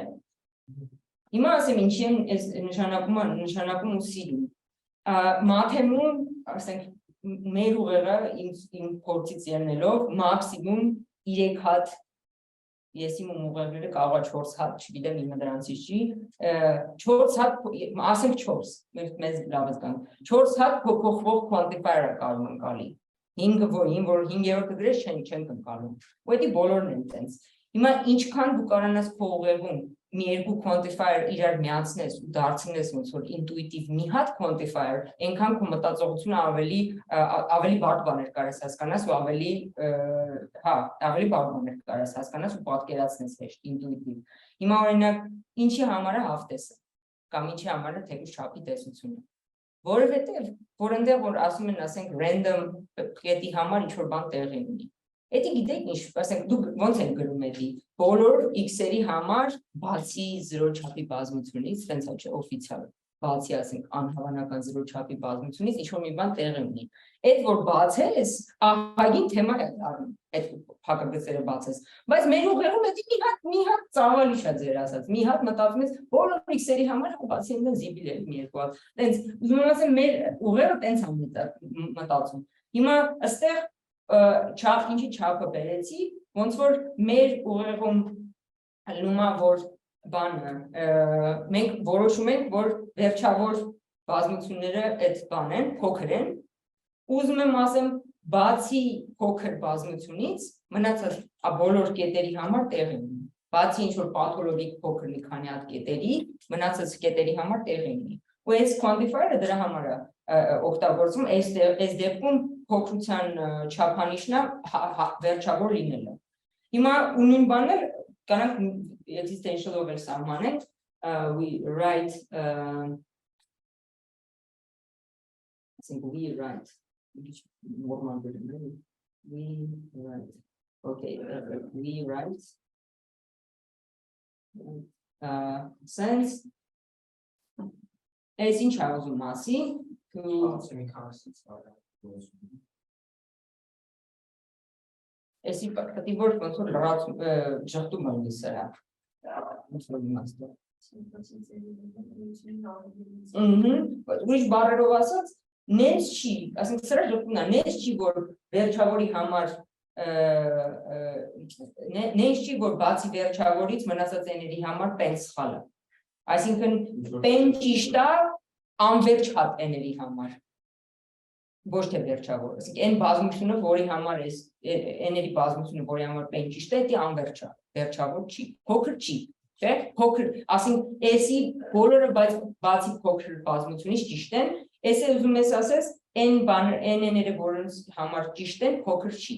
հիմա ասեմ ինչի են այս նշանակում ու սիրում մաթեմում ասենք մեր ուղեղը իմ փորձից ելնելով մաքսիմում 3 հատ ես իմ ուղեղները կարող է 4 հատ չգիտեմ իմը դրանցից չի 4 հատ ասենք 4 մեզ լավ է կան 4 հատ փոփոխվող quantifier-ը կարող ընկալի 5-ը որ 5-րդը գրես չեն ընկալում ու դա բոլորն են տենց հիմա ինչքան դու կարողանաս քո ուղեղում մի երկու quantifier իրար միացնես ու դարձնես ոնց որ ինտուիտիվ մի հատ quantifier այնքան քո մտածողությունը ավելի բարդ բաներ կարես հասկանաս ու ավելի բարդ բաներ կարես հասկանաս ու պատկերացնես հեշտ ինտուիտիվ հիմա օրինակ ինչի համար է հաղթեսը կամ ինչի համար է թեկուզ չափի տեսությունը որովհետև որ այնտեղ որ ասում են ասենք random կետի համար ինչ որ բան տեղի ունի Էդի գիտեք ինչ, ասենք դուք ոնց են գրում էդի, բոլոր x-երի համար բացի 0 չափի բազմությունից, տենց է չէ, օֆիցիալ, բացի ասենք անհավանական 0 չափի բազմությունից, ինչ-որ մի բան տեղի ունի։ Էդ որ բացես, ահագին թեմա է դառնում, այդ փակագծերը բացես, բայց մեր ուղեղում էդի մի հատ ծավալի շատ ձեր ասած, մի հատ մտածում ես բոլոր x-երի համար բացի այնտեղ զիբիլ է մի երկու հատ, տենց ուզում եմ ասեմ մեր ուղեղը տենց է մտածում։ Հիմա ըստեղ ինչի չափը բերեցի, ոնց որ մեր ուղեղում լումա որ բանը, մենք որոշում ենք, որ վերջավոր բազմությունները այդ բան են, փոքր են, ուզում եմ ասեմ, բացի փոքր բազմությունից, մնացած բոլոր կետերի համար տեղ են ունի, բացի ինչ-որ պաթոլոգիկ փոքր մի քանի հատ կետերի, մնացած կետերի համար տեղ են ունի, ու այս quantifier-ը դրա համար է օգտագործում, այս դեպքում փոքրության չափանիշն է վերջավոր լինելը։ Հիմա ունին բաներ կանանք existential-ով էլ սահմանենք, we write sense այս ինչ է ուզում ասի Էսի պատի որ ոնց որ լրացում ժխտում ունի սրա ոնց որ իմաստը ուրիշ բառերով ասած նենց չի ասենք սրա ժխտումն է նենց չի որ վերջավորի համար նենց չի որ բացի վերջավորից մնացած էների համար պեն սխալ է այսինքն պեն ճիշտ է անվերջ հատ էների համար ոչ թե վերջավոր, ասենք այն բազմությունը, որի համար է էների բազմությունը, որի համար պեն ճիշտ է, դա անվերջ է, վերջավոր չի, փոքր չի, չէ՞, փոքր, ասենք էսի բոլորը բացի փոքր բազմությունից ճիշտ են, էս է ուզում ես ասես, այն էները, որոնց համար ճիշտ են, փոքր չի։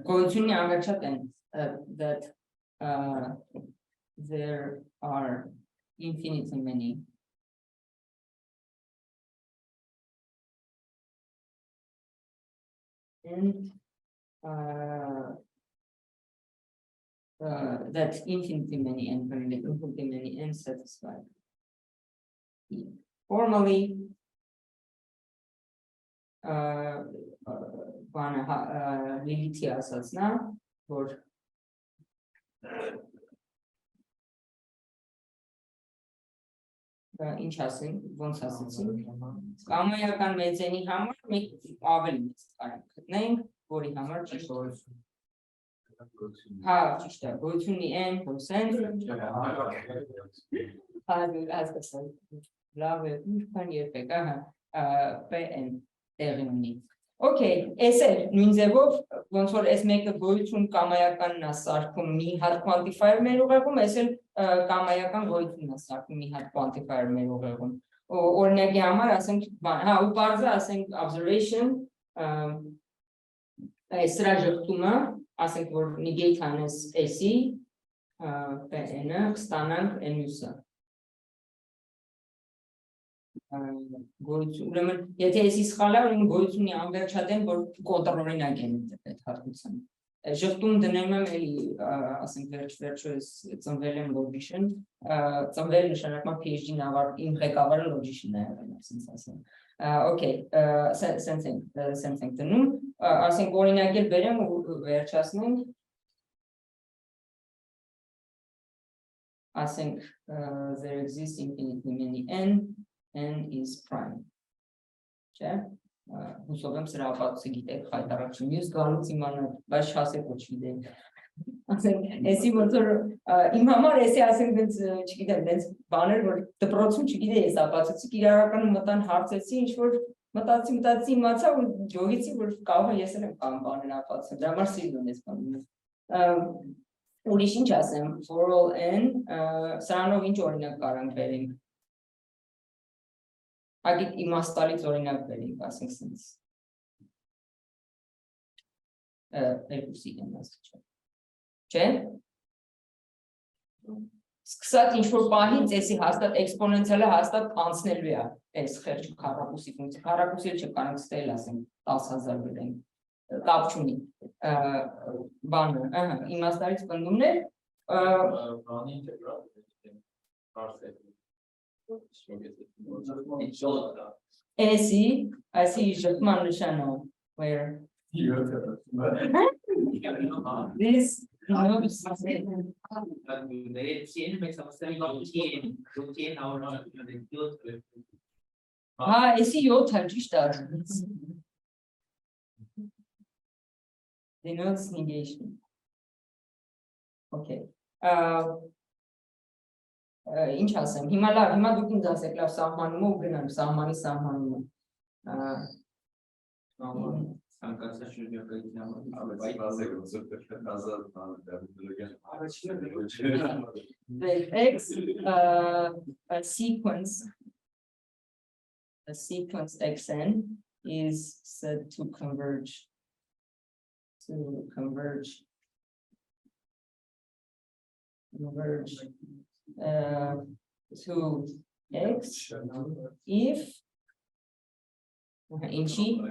Գոյությունի անվերջատ են, that there are infinitely many and that infinitely many and satisfied. Formally, Lilith ասաց նա, որ ինչ ասենք, ոնց ասեցինք, կամայական մեծենի համար մենք ավելի մեծ կարանք գտնենք, որի համար ճիշտ Հա, ճիշտ է, գոյություն ունի n կոսեն, հասկացա, լավ է, ուրքան երբեք, ահա, pn տեղի ունի։ Okay, այս էլ նույն ձևով, ոնց որ այս մեկը գոյություն կամայականն է սարքում մի հատ quantifier մեր ուղեղում, այս էլ կամայական գոյությունն է սարքում մի հատ quantifier մեր ուղեղում։ Օրինակի համար, ասենք, հա, ու բարձը, ասենք, observation, սրա ժխտումը, ասենք, որ negate անես s-ի, pn-ը, կստանանք n-ը։ Ուրեմն, եթե ես սխալ է, ուրեմն գոյությունի անվերջատեն, որ կոնտրօրինակ են այդ հատկությամբ։ Ժխտում դնում եմ էլի, ասենք վերջը ծնվել եմ logician, ծնվել նշանակման PhD-ն իմ ղեկավարը logician-ն է եղել, ասենց ասեմ։ Okay, sense ենք դնում, ասենք օրինակ էլ բերեմ ու վերջացնենք, ասենք there exists infinitely many n is prime, չէ, հուսով եմ սրա ապացույցը գիտեք, խայտարակ չի, մյուս գալուց իմանալ, բայց չասեք ոչ գիտեք, ասենք, էսի ոնց որ իմ համար էսի ասենք դենց, չգիտեմ, դենց բաներ, որ դպրոցում չգիտեի ես ապացույցը, իրարականում մտան հարցեցի, ինչ որ մտածի իմացա ու ջողիցի, որ կարող է ես էլ եմ կամ բաներ ապացույցը, դրա համար սիրում եմ ես բանում։ Ուրիշ ինչ ասեմ, for all n, սրանով ինչ օրինակ կարանք բերենք։ Ագիտ իմաստալից օրինակ բերենք, ասենք սենց։ Երկուսի եմ ասք չէ։ Չէ։ Սկսած ինչ-որ պահից էսի հաստատ էքսպոնենցիալը հաստատ անցնելու է այս խերջը քառակուսի ֆունկցիա։ Քառակուսի էլ չկարանք ստել ասենք 10,000 բերենք։ Կապ չունի։ Բանը, ահա, իմաստալից պնդումներ, Բանի ինտեգրալ էսի, այսի ժխտման նշանը, where this հա, էսի 7 ճիշտ է denotes negation okay ինչ ասեմ, հիմա լավ, հիմա դուք ինձ ասեք լավ սահմանում ու գնանք սահմանի սահմանում Ցանկացած շրջակայքի համար X a sequence xn is said to converge to x if inchi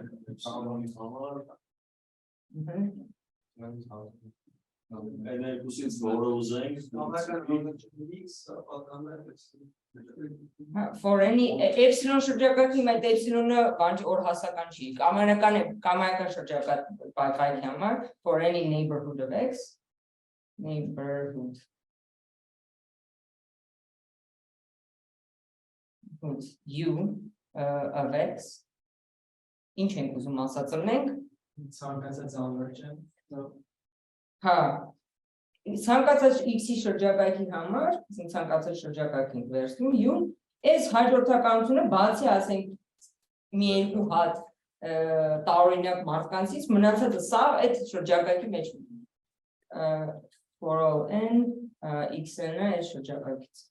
for any epsilon շրջակայքի մեծ epsilon-ը օր հասական չի կամայական է կամայական շրջակայքի համար for any neighborhood of x neighborhood u of x ինչ ենք ուզում ասացնենք ցանկացած անվերջան հա ցանկացած x-ի շրջակայքի համար ցանկացած շրջակայք ենք վերցնում u այս հաջորդականությունը բացի ասենք մի երկու հատ տարօրինակ մարդկանցից մնացածը սա այդ շրջակայքի մեջ for all n x-ը այս շրջակայքից